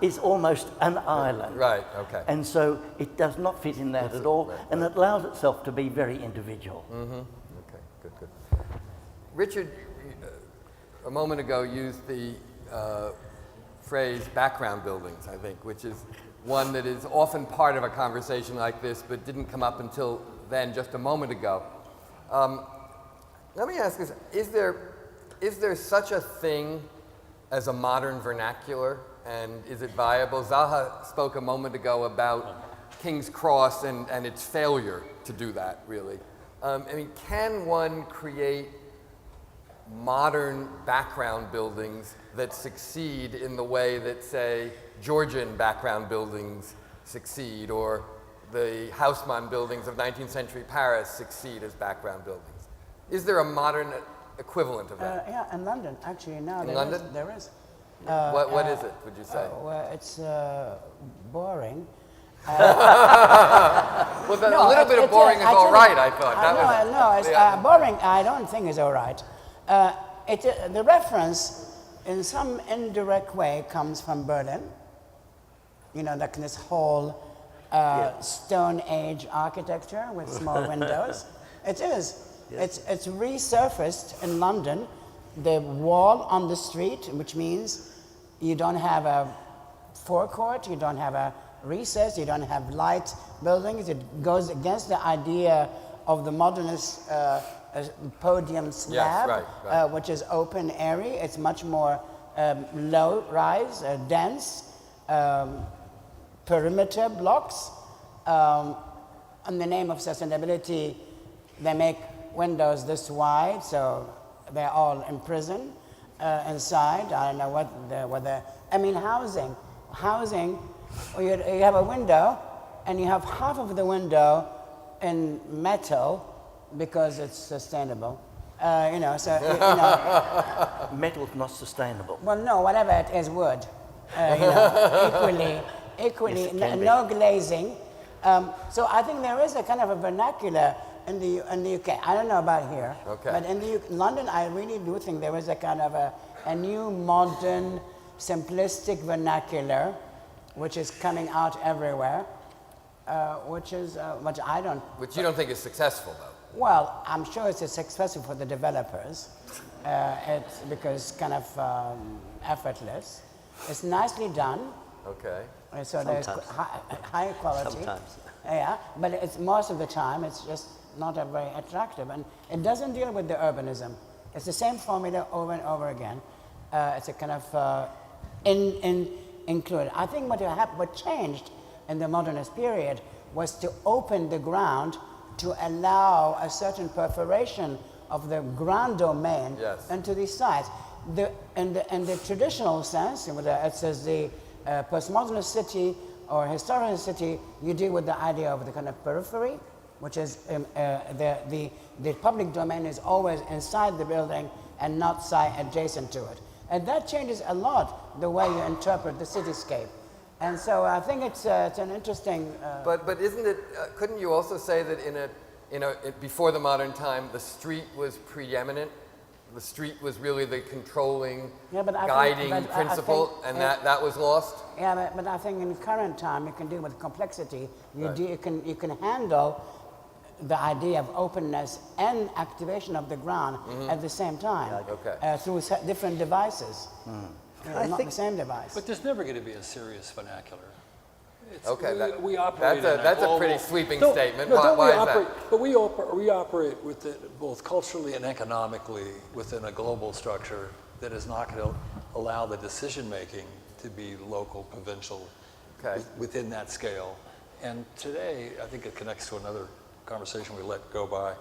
is almost an island. Right, okay. And so it does not fit in that at all, and it allows itself to be very individual. Okay, good. Richard, a moment ago, used the phrase background buildings, I think, which is one that is often part of a conversation like this, but didn't come up until then, just a moment ago. Let me ask this, is there such a thing as a modern vernacular, and is it viable? Zaha spoke a moment ago about King's Cross and its failure to do that, really. I mean, can one create modern background buildings that succeed in the way that, say, Georgian background buildings succeed, or the Haussmann buildings of 19th century Paris succeed as background buildings? Is there a modern equivalent of that? Yeah, in London, actually, now In London? There is. What is it, would you say? Well, it's boring. Well, a little bit of boring is all right, I thought. Boring I don't think is all right. The reference, in some indirect way, comes from Berlin. You know, like this whole Stone Age architecture with small windows. It is. Yes. It's resurfaced in London. The wall on the street, which means you don't have a forecourt, you don't have a recess, you don't have light buildings. It goes against the idea of the modernist podium slab, right. which is open airy. It's much more low-rise, dense, perimeter blocks. In the name of sustainability, they make windows this wide, so they're all imprisoned inside. I don't know whether I mean, housing, you have a window, and you have half of the window in metal because it's sustainable. Metal's not sustainable. Well, no, whatever it is, wood. Equally, Yes, no glazing. So I think there is a kind of a vernacular in the UK. I don't know about here, Okay. but in London, I really do think there is a kind of a new modern, simplistic vernacular, which is coming out everywhere, which I don't. Which you don't think is successful, though. Well, I'm sure it's successful for the developers. It's because kind of effortless. It's nicely done. Okay. So there's Sometimes. high quality. Sometimes. Yeah, but it's most of the time it's just not a very attractive, and it doesn't deal with the urbanism. It's the same formula over and over again. It's a kind of included. I think what changed in the modernist period was to open the ground to allow a certain perforation of the ground domain Yes. into these sites. In the traditional sense, whether it says the postmodernist city or historical city, you deal with the idea of the kind of periphery, which is the public domain is always inside the building and not adjacent to it. And that changes a lot the way you interpret the cityscape. And so I think it's an interesting. But isn't it? Couldn't you also say that before the modern time, the street was preeminent? The street was really the controlling, guiding principle, and that was lost. Yeah, but I think in current time you can deal with complexity. You can handle the idea of openness and activation of the ground at the same time through different devices. Not the same device. But there's never going to be a serious vernacular. We operate. That's a pretty sweeping statement. Why is that? But we operate both culturally and economically within a global structure that is not going to allow the decision making to be local, provincial, within that scale. And today, I think it connects to another conversation we let go by,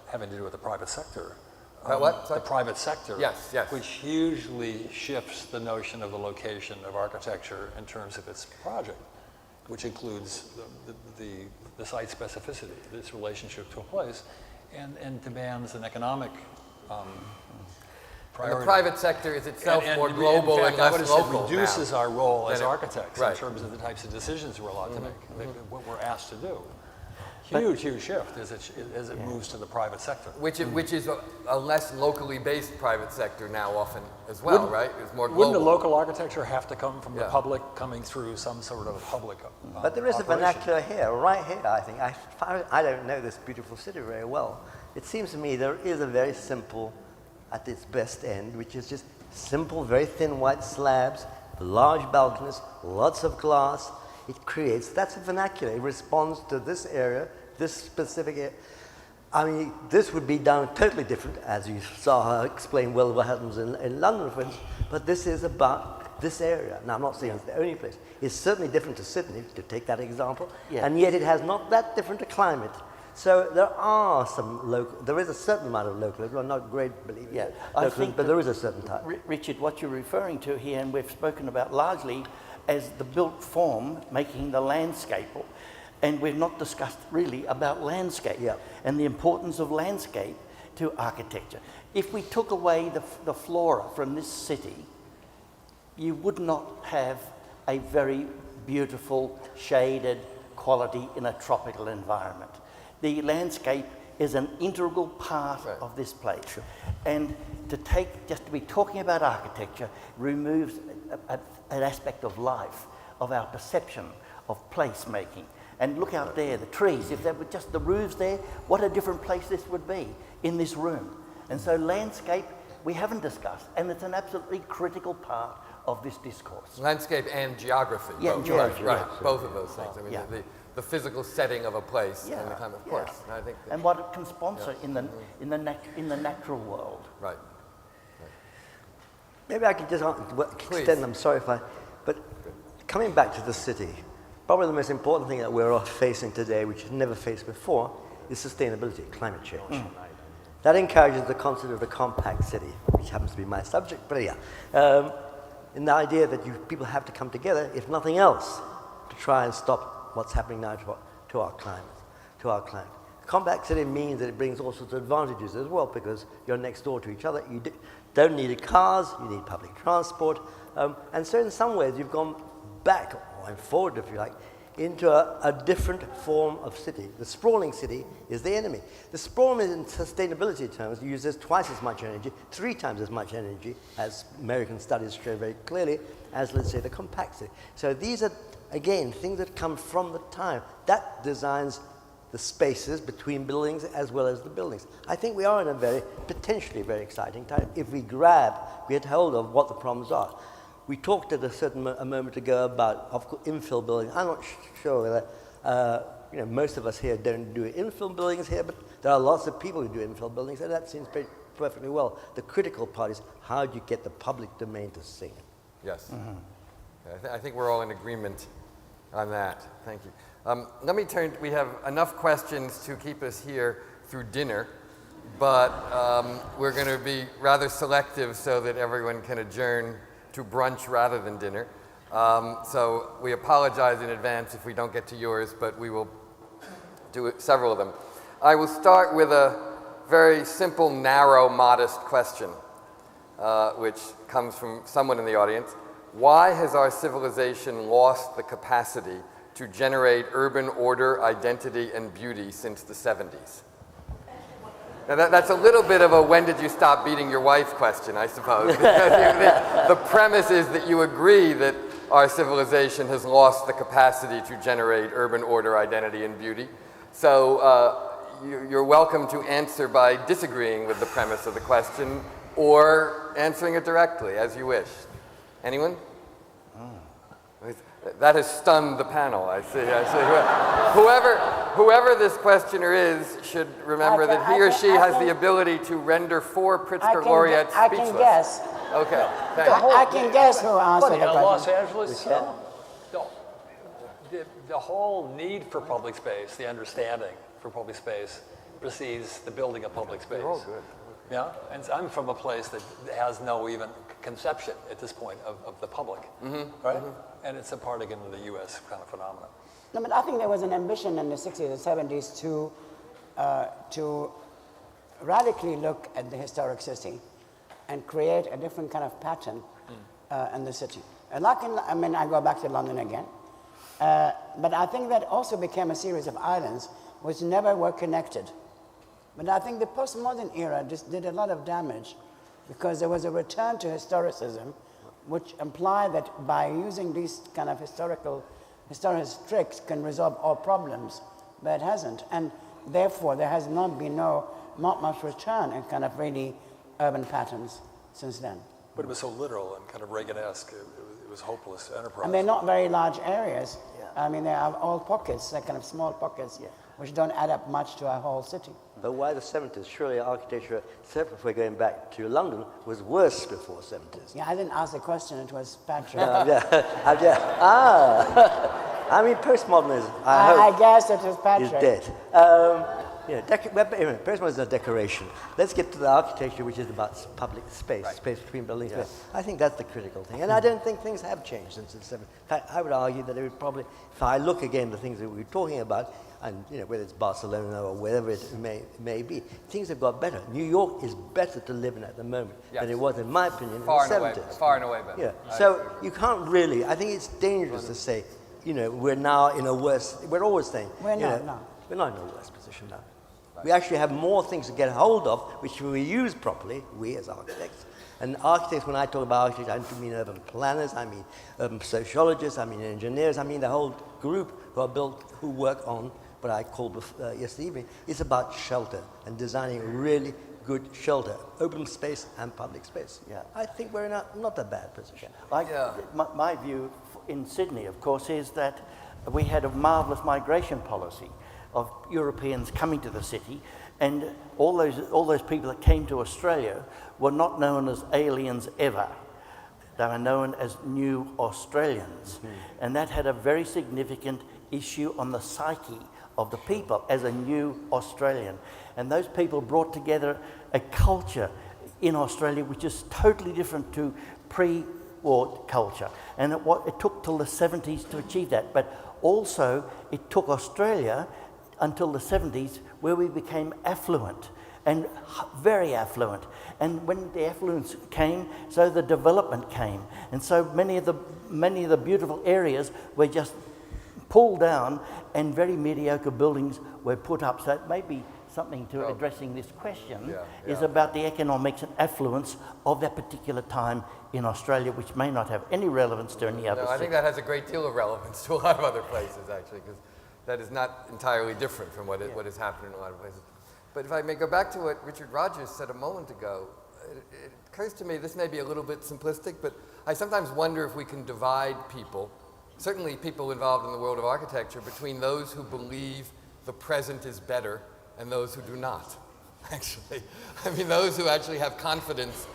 having to do with the private sector. What? The private sector, Yes. which hugely shifts the notion of the location of architecture in terms of its project, which includes the site specificity, its relationship to a place, and demands an economic priority. And the private sector is itself more in global fact, and less I would have local said reduces our role as Then it- architects right. in terms of the types of decisions we're allowed to make, what we're asked to do. Huge shift as it moves to the private sector. Which is a less locally based private sector now often as well, right? It's more global. Wouldn't the local architecture have to come from the public, coming through some sort of public But there is a operation? vernacular here, right here, I think. I don't know this beautiful city very well. It seems to me there is a very simple, at its best end, which is just simple, very thin white slabs, large balconies, lots of glass. It creates, that's a vernacular. It responds to this area, this specific area. I mean, this would be done totally different, as you saw her explain well what happens in London, for instance, but this is about this area. Now, I'm not saying it's the only place. It's certainly different to Sydney, to take that example, and yet it has not that different a climate. So there is a certain amount of localism. I'm not great believer but there is a certain type. Richard, what you're referring to here, and we've spoken about largely as the built form making the landscape, and we've not discussed really about landscape and the importance of landscape to architecture. If we took away the flora from this city, you would not have a very beautiful shaded quality in a tropical environment. The landscape is an integral part of this place. And just to be talking about architecture removes an aspect of life, of our perception of place making. And look out there, the trees, if there were just the roofs there, what a different place this would be in this room. And so landscape, we haven't discussed, and it's an absolutely critical part of this discourse. Landscape and geography. Yeah, both, right. Both of those things. I mean, the physical setting of a place and the kind of course. And I think and what it can sponsor in the natural world. Right. Maybe I could just extend, I'm sorry if I, but coming back to the city, probably the most important thing that we're all facing today, which we've never faced before, is sustainability, climate change. That encourages the concept of the compact city, which happens to be my subject, but yeah. And the idea that people have to come together, if nothing else, to try and stop what's happening now to our climate. Compact city means that it brings all sorts of advantages as well, because you're next door to each other. You don't need cars, you need public transport. And so in some ways, you've gone back, or forward, if you like, into a different form of city. The sprawling city is the enemy. The sprawl in sustainability terms uses twice as much energy, 3 times as much energy, as American studies show very clearly, as, let's say, the compact city. So these are, again, things that come from the time. That designs the spaces between buildings as well as the buildings. I think we are in a potentially very exciting time if we get hold of what the problems are. We talked at a moment ago about infill building. I'm not sure whether, most of us here don't do infill buildings here, but there are lots of people who do infill buildings, and that seems perfectly well. The critical part is how do you get the public domain to sing? Yes. Okay, I think we're all in agreement on that. Thank you. Let me turn, we have enough questions to keep us here through dinner, but we're going to be rather selective so that everyone can adjourn to brunch rather than dinner. So we apologize in advance if we don't get to yours, but we will do several of them. I will start with a very simple, narrow, modest question, which comes from someone in the audience. Why has our civilization lost the capacity to generate urban order, identity, and beauty since the 70s? Now that's a little bit of a when did you stop beating your wife question, I suppose. The premise is that you agree that our civilization has lost the capacity to generate urban order, identity, and beauty. So you're welcome to answer by disagreeing with the premise of the question or answering it directly, as you wish. Anyone? That has stunned the panel, I see. Whoever this questioner is should remember that he or she has the ability to render 4 Pritzker laureates speechless. I can guess. Okay, thanks. I can guess who answered the question. Los Angeles, the whole need for public space, the understanding for public space, precedes the building of public space. Oh, good. Yeah, and I'm from a place that has no even conception at this point of the public, right? And it's a part, again, of the U.S. kind of phenomenon. No, but I think there was an ambition in the 60s and 70s to radically look at the historic city and create a different kind of pattern in the city. And I go back to London again, but I think that also became a series of islands which never were connected. But I think the postmodern era just did a lot of damage because there was a return to historicism which implied that by using these kind of historic tricks can resolve all problems, but it hasn't. And therefore, there has not much return in kind of really urban patterns since then. But it was so literal and kind of Reagan-esque, it was hopeless enterprise. And they're not very large areas. Yeah. I mean, they are all pockets, they're kind of small pockets, which don't add up much to a whole city. But why the 70s? Surely architecture, except if we're going back to London, was worse before 70s. Yeah, I didn't ask the question, it was Patrick. I mean, postmodernism, I guess it was Patrick. is dead. Postmodernism is a decoration. Let's get to the architecture, which is about public space, space between buildings. Yeah. I think that's the critical thing. And I don't think things have changed since the 70s. In fact, I would argue that it would probably, if I look again at the things that we were talking about, and whether it's Barcelona or wherever it may be, things have got better. New York is better to live in at the moment than it was, in my opinion, in the 70s. Far and away better. Yeah. So you can't really, I think it's dangerous to say, we're now in a worse, we're always saying, we're not in a worse position now. Right. We actually have more things to get hold of, which we use properly, we as architects. And architects, when I talk about architects, I don't mean urban planners, I mean urban sociologists, I mean engineers, I mean the whole group who work on what I called yesterday evening. It's about shelter and designing really good shelter, open space and public space. Yeah, I think we're in not a bad position. My view in Sydney, of course, is that we had a marvelous migration policy of Europeans coming to the city, and all those people that came to Australia were not known as aliens ever. They were known as New Australians. And that had a very significant issue on the psyche of the people as a new Australian. And those people brought together a culture in Australia which is totally different to pre-war culture. And it took till the 70s to achieve that. But also, it took Australia until the 70s where we became affluent, and very affluent. And when the affluence came, so the development came. And so many of the beautiful areas were just pulled down and very mediocre buildings were put up. So it may be something to addressing this question is about the economics and affluence of that particular time in Australia, which may not have any relevance to any other No, I think that has a great deal of relevance to a lot of other places, actually, because that is not entirely different from what has happened in a lot of places. But if I may go back to what Richard Rogers said a moment ago, it occurs to me, this may be a little bit simplistic, but I sometimes wonder if we can divide people, certainly people involved in the world of architecture, between those who believe the present is better and those who do not, actually. I mean, those who actually have confidence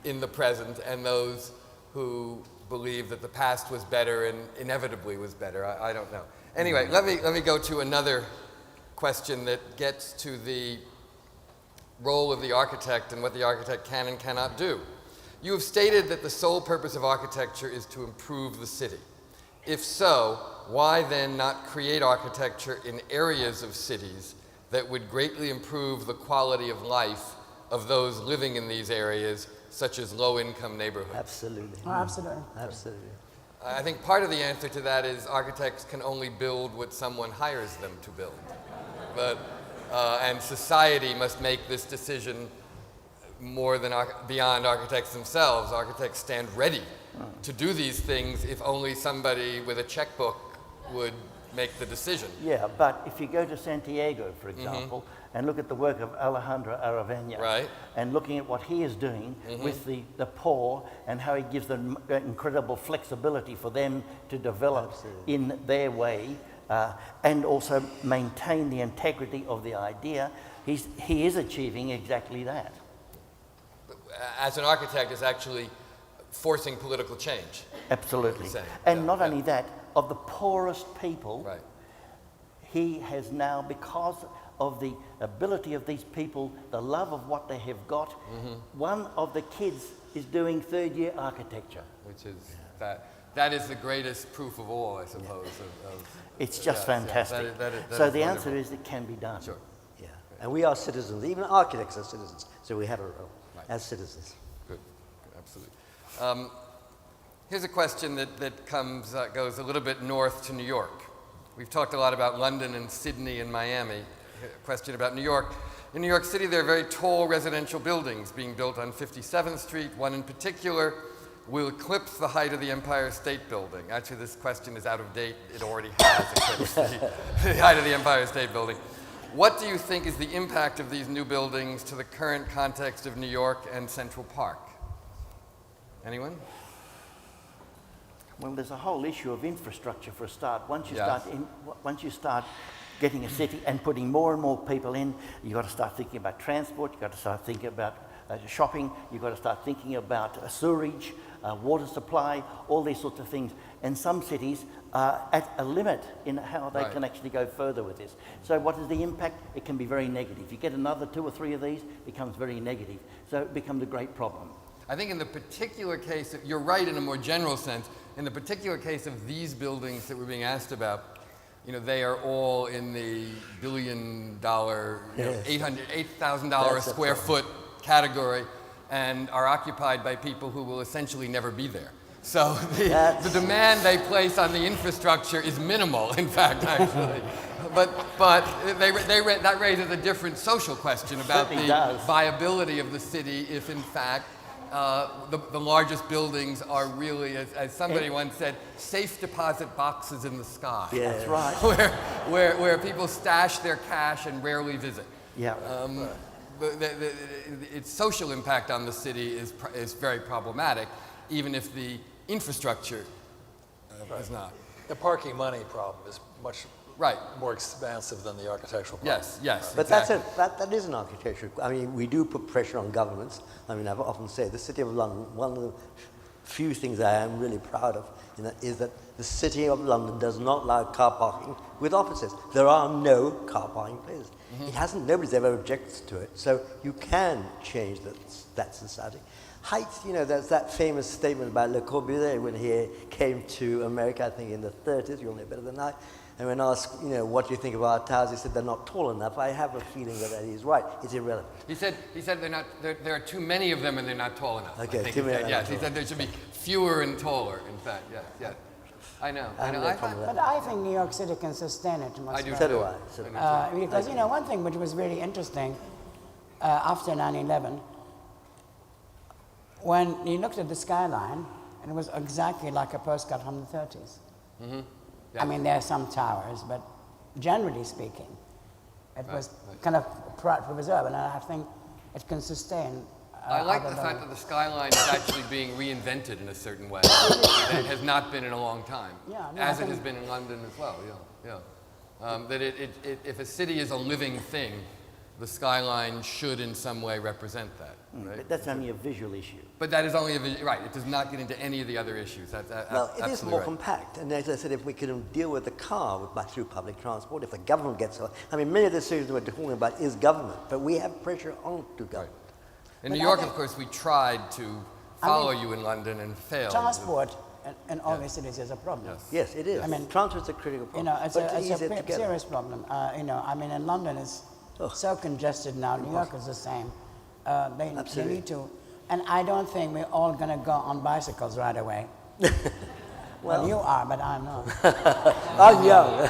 in the present and those who believe that the past was better and inevitably was better. I don't know. Anyway, let me go to another question that gets to the role of the architect and what the architect can and cannot do. You have stated that the sole purpose of architecture is to improve the city. If so, why then not create architecture in areas of cities that would greatly improve the quality of life of those living in these areas, such as low-income neighborhoods? Absolutely. Oh, absolutely. Absolutely. I think part of the answer to that is architects can only build what someone hires them to build. But, and society must make this decision more than beyond architects themselves. Architects stand ready to do these things if only somebody with a checkbook would make the decision. Yeah, but if you go to Santiago, for example, and look at the work of Alejandro Aravena, and looking at what he is doing with the poor and how he gives them incredible flexibility for them to develop in their way and also maintain the integrity of the idea, he is achieving exactly that. As an architect, is actually forcing political change. Absolutely. And not only that, of the poorest people, he has now, because of the ability of these people, the love of what they have got, one of the kids is doing third-year architecture. Which is, that is the greatest proof of all, I suppose. It's just fantastic. That so is the wonderful. answer is it can be done. Sure. Yeah. And we are citizens. Even architects are citizens. So we have a role as citizens. Good. Absolutely. Here's a question that goes a little bit north to New York. We've talked a lot about London and Sydney and Miami. A question about New York. In New York City, there are very tall residential buildings being built on 57th Street. One in particular will eclipse the height of the Empire State Building. Actually, this question is out of date. It already has eclipsed the height of the Empire State Building. What do you think is the impact of these new buildings to the current context of New York and Central Park? Anyone? Well, there's a whole issue of infrastructure for a start. Once you start getting a city and putting more and more people in, you've got to start thinking about transport, you've got to start thinking about shopping, you've got to start thinking about sewerage, water supply, all these sorts of things. And some cities are at a limit in how they can actually go further with this. So what is the impact? It can be very negative. You get another 2 or 3 of these, it becomes very negative. So it becomes a great problem. I think in the particular case, you're right in a more general sense, in the particular case of these buildings that we're being asked about, you know, they are all in the $1 billion, $8,000 a square foot category and are occupied by people who will essentially never be there. So the demand they place on the infrastructure is minimal, in fact, actually. But that raises a different social question about the viability of the city if, in fact, the largest buildings are really, as somebody once said, safe deposit boxes in the sky. Yeah, that's right. Where people stash their cash and rarely visit. Yeah. Its social impact on the city is very problematic, even if the infrastructure is not. The parking money problem is much Right. more expansive than the architectural problem. Yes, yes. But exactly. that is an architecture. I mean, we do put pressure on governments. I mean, I've often said the City of London, one of the few things I am really proud of is that the City of London does not allow car parking with offices. There are no car parking places. It hasn't, nobody's ever objected to it. So you can change that society. Heights, there's that famous statement about Le Corbusier when he came to America, I think in the 30s, you'll know better than I. And when asked, what do you think of our towers, he said they're not tall enough. I have a feeling that he's right. It's irrelevant. He said they're not. There are too many of them, and they're not tall enough. Okay, I think too many. yes, he said there should be fewer and taller. In fact, yes. I know. But I think New York City can sustain it much I do better. So do I. Because, one thing which was really interesting after 9/11, when you looked at the skyline, it was exactly like a postcard from the 30s. Mm-hmm. I mean, there are some towers, but generally speaking, it was kind of preserved, and I think it can sustain. I like the fact that the skyline is actually being reinvented in a certain way that it has not been in a long time, as it has been in London as well. That if a city is a living thing, the skyline should in some way represent that. Right? But that's only a visual issue. But that is only right. It does not get into any of the other issues. Well, it is more compact. And as I said, if we can deal with the car through public transport, if the government gets... many of the decisions we're talking about is government, but we have pressure on to government. Right. In New York, of course, we tried to follow you in London and failed. Transport in all these cities is a problem. Yes, it is. Transport is a critical problem. It's a serious problem. In London it's so congested now. New York is the same. They need to... And I don't think we're all going to go on bicycles right away. Well, you are, but I'm not. I'm young.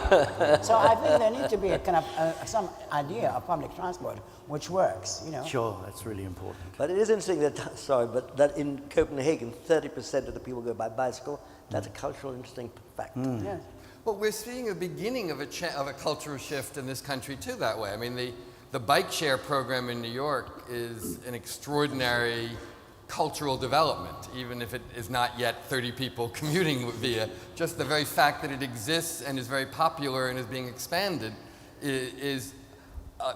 So I think there needs to be a kind of some idea of public transport which works, Sure, that's really important. But it is interesting that in Copenhagen, 30% of the people go by bicycle. That's a cultural interesting fact. Yes. Well, we're seeing a beginning of a cultural shift in this country too that way. I mean, the bike share program in New York is an extraordinary cultural development, even if it is not yet 30 people commuting via. Just the very fact that it exists and is very popular and is being expanded is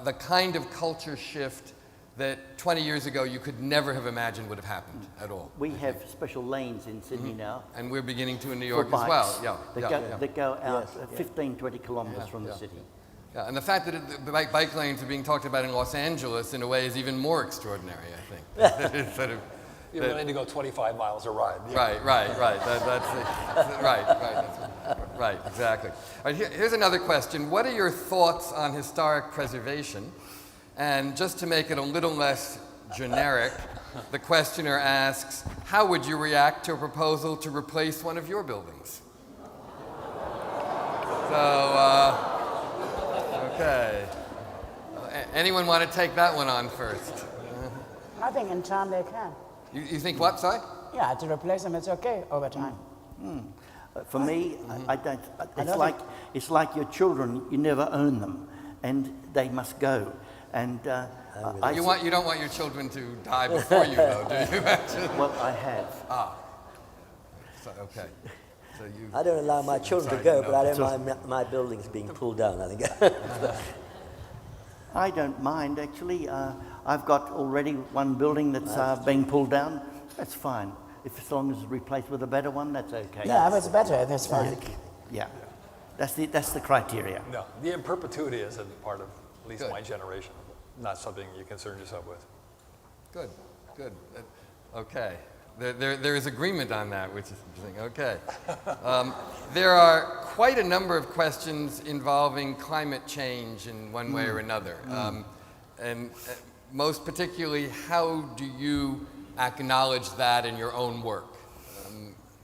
the kind of culture shift that 20 years ago you could never have imagined would have happened at all. We have special lanes in Sydney now. And we're beginning to in New York for as well. bikes that go out 15, 20 kilometers from the city. Yeah, and the fact that the bike lanes are being talked about in Los Angeles in a way is even more extraordinary, I think. Sort of, You're willing to go 25 miles a ride. Right. Right, exactly. All right, here's another question. What are your thoughts on historic preservation? And just to make it a little less generic, the questioner asks, how would you react to a proposal to replace one of your buildings? So, okay. Anyone want to take that one on first? I think in time they can. You think what, sorry? Yeah, to replace them, it's okay over time. For me, I don't. It's like your children. You never own them, and they must go. And you don't want your children to die before you go, do you? Well, I have. So, okay. So you. I don't allow my children to go, but I don't mind my buildings being pulled down, I think. I don't mind, actually. I've got already one building that's being pulled down. That's fine. As long as it's replaced with a better one, that's okay. Yeah, if it's better, that's fine. Yeah. That's the criteria. No, the in perpetuity isn't part of at least my generation. Not something you concern yourself with. Good. Okay. There is agreement on that, which is interesting. Okay. There are quite a number of questions involving climate change in one way or another. And most particularly, how do you acknowledge that in your own work?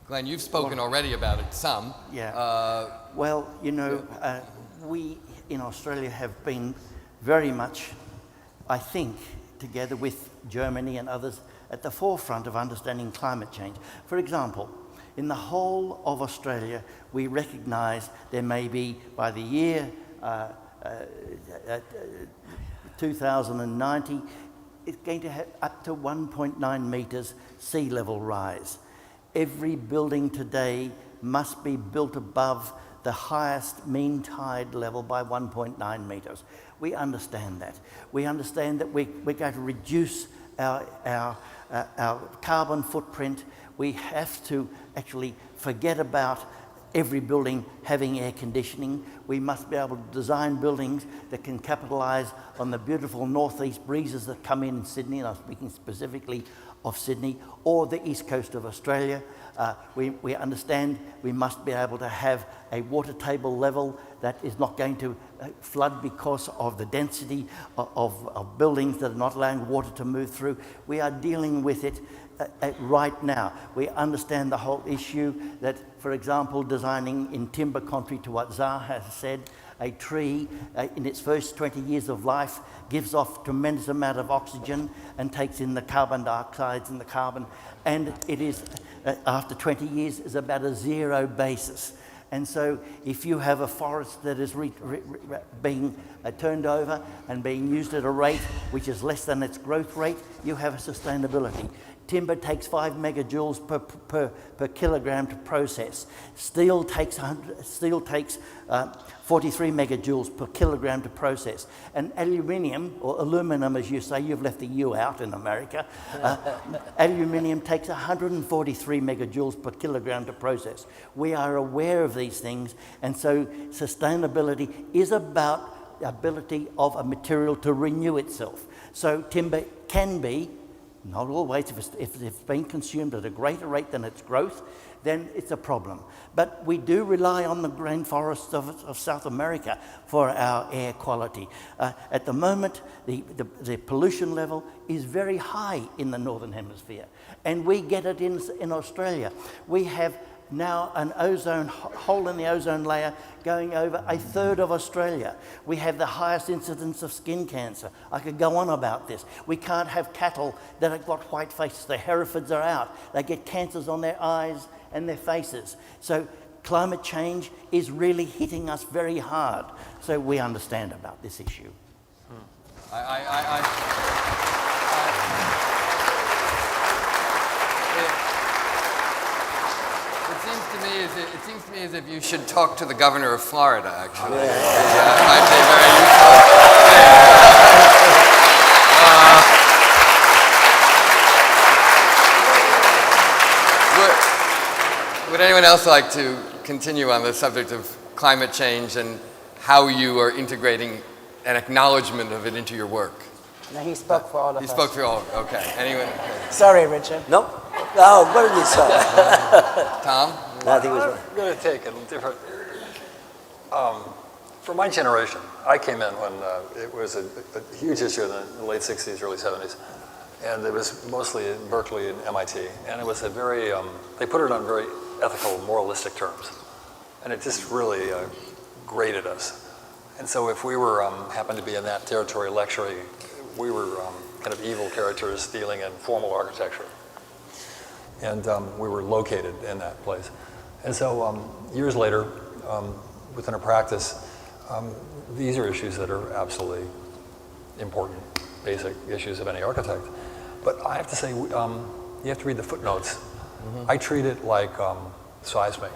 Glenn, you've spoken already about it some. Yeah. Well, we in Australia have been very much, I think, together with Germany and others, at the forefront of understanding climate change. For example, in the whole of Australia, we recognise there may be, by the year 2090, it's going to have up to 1.9 metres sea level rise. Every building today must be built above the highest mean tide level by 1.9 metres. We understand that. We understand that we're going to reduce our carbon footprint. We have to actually forget about every building having air conditioning. We must be able to design buildings that can capitalise on the beautiful northeast breezes that come in Sydney, and I'm speaking specifically of Sydney, or the east coast of Australia. We understand we must be able to have a water table level that is not going to flood because of the density of buildings that are not allowing water to move through. We are dealing with it right now. We understand the whole issue that, for example, designing in timber, contrary to what Zaha has said, a tree in its first 20 years of life gives off tremendous amount of oxygen and takes in the carbon dioxide and the carbon, and it is, after 20 years, is about a zero basis. And so if you have a forest that is being turned over and being used at a rate which is less than its growth rate, you have a sustainability. Timber takes 5 megajoules per kilogram to process. Steel takes 43 megajoules per kilogram to process. And aluminium, or aluminum as you say, you've left the U out in America, aluminium takes 143 megajoules per kilogram to process. We are aware of these things, and so sustainability is about the ability of a material to renew itself. So timber can be, not always, if it's being consumed at a greater rate than its growth, then it's a problem. But we do rely on the rainforests of South America for our air quality. At the moment, the pollution level is very high in the Northern Hemisphere, and we get it in Australia. We have now an ozone hole in the ozone layer going over a third of Australia. We have the highest incidence of skin cancer. I could go on about this. We can't have cattle that have got white faces. The Herefords are out. They get cancers on their eyes and their faces. So climate change is really hitting us very hard. So we understand about this issue. It seems to me as if you should talk to the governor of Florida, actually. It might be very useful. Would anyone else like to continue on the subject of climate change and how you are integrating an acknowledgement of it into your work? No, he spoke for all of us. He spoke for all. Okay. Anyone? Sorry, Richard. No? Oh, what did you say? Tom? I think it was I'm going to take a different. For my generation, I came in when it was a huge issue in the late 60s, early 70s. And it was mostly in Berkeley and MIT. And it was a very, they put it on very ethical, moralistic terms. And it just really grated us. And so if we were, happened to be in that territory lecturing, we were kind of evil characters dealing in formal architecture. And we were located in that place. And so years later, within a practice, these are issues that are absolutely important, basic issues of any architect. But I have to say, you have to read the footnotes. I treat it like seismic.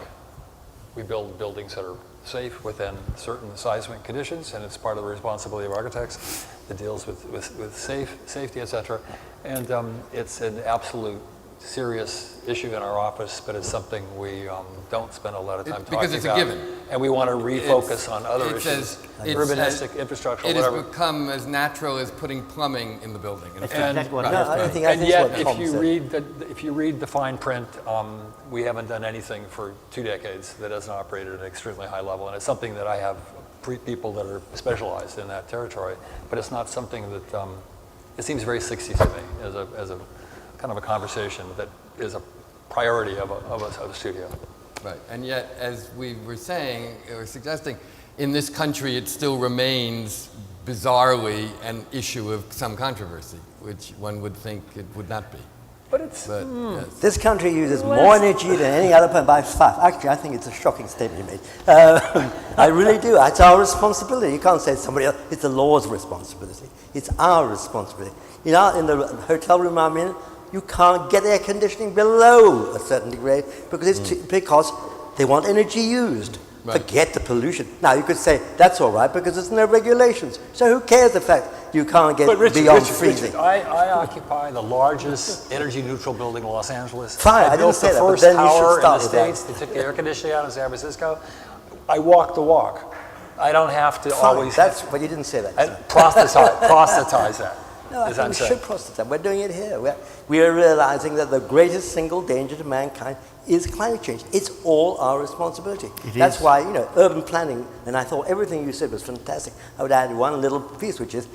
We build buildings that are safe within certain seismic conditions, and it's part of the responsibility of architects that deals with safety, et cetera. And it's an absolute serious issue in our office, but it's something we don't spend a lot of time talking about. Because it's a given. And we want to refocus on other issues, urbanistic, infrastructure, whatever. It has become as natural as putting plumbing in the building. That's exactly what I think And yet, what Tom said. if you read the fine print, we haven't done anything for 2 decades that hasn't operated at an extremely high level, and it's something that I have people that are specialized in that territory, but it's not something that, it seems very 60s to me as a kind of a conversation that is a priority of a studio. Right, and yet, as we were saying, or suggesting, in this country it still remains, bizarrely, an issue of some controversy, which one would think it would not be. But it's... Yes. This country uses more energy than any other planet by far. Actually, I think it's a shocking statement you made. I really do. It's our responsibility. You can't say it's somebody else. It's the law's responsibility. It's our responsibility. You know, in the hotel room I'm in, you can't get air conditioning below a certain degree because because they want energy used. Right. Forget the pollution. Now, you could say that's all right because there's no regulations. So who cares the fact you can't get But Richard, beyond freezing. I occupy the largest energy-neutral building in Los Angeles. Fine, I didn't built say the that, but first then you should tower in start the with that. States. They took the air conditioning out in San Francisco. I walk the walk. I don't have to Fine, always but you didn't say that. and proselytize that. No, I as think I'm we saying. should proselytize. We're doing it here. We are realizing that the greatest single danger to mankind is climate change. It's all our responsibility. That's why, urban planning, and I thought everything you said was fantastic. I would add one little piece, which is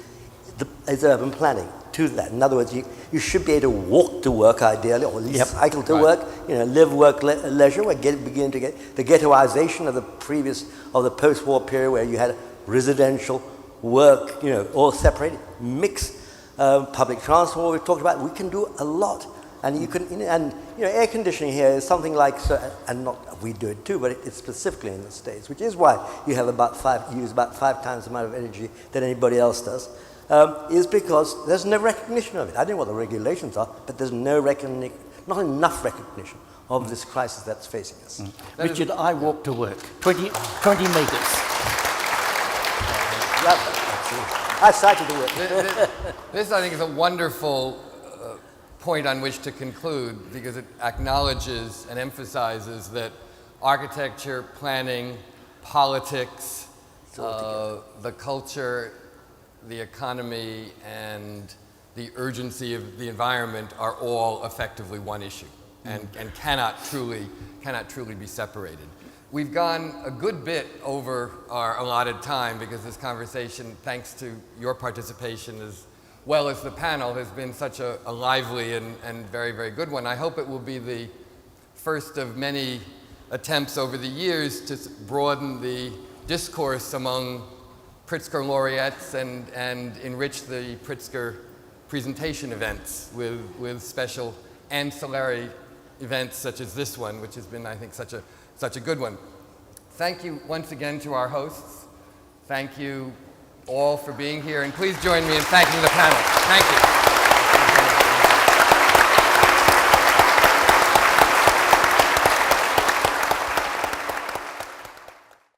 urban planning to that. In other words, you should be able to walk to work ideally, or at least cycle to work, live, work, leisure. We're beginning to get the ghettoization of the post-war period where you had residential, work, all separated, mixed. Public transport we've talked about, we can do a lot. And you can, air conditioning here is something like, and not we do it too, but it's specifically in the States, which is why you have use about 5 times the amount of energy that anybody else does, is because there's no recognition of it. I don't know what the regulations are, but there's no recognition, not enough recognition of this crisis that's facing us. Richard, I walk to work, 20 meters. I cycle to work. This, I think, is a wonderful point on which to conclude, because it acknowledges and emphasizes that architecture, planning, politics, the culture, the economy, and the urgency of the environment are all effectively one issue, and cannot truly be separated. We've gone a good bit over our allotted time because this conversation, thanks to your participation as well as the panel, has been such a lively and very, very good one. I hope it will be the first of many attempts over the years to broaden the discourse among Pritzker laureates and enrich the Pritzker presentation events with special ancillary events such as this one, which has been, I think, such a good one. Thank you once again to our hosts. Thank you all for being here, and please join me in thanking the panel. Thank you.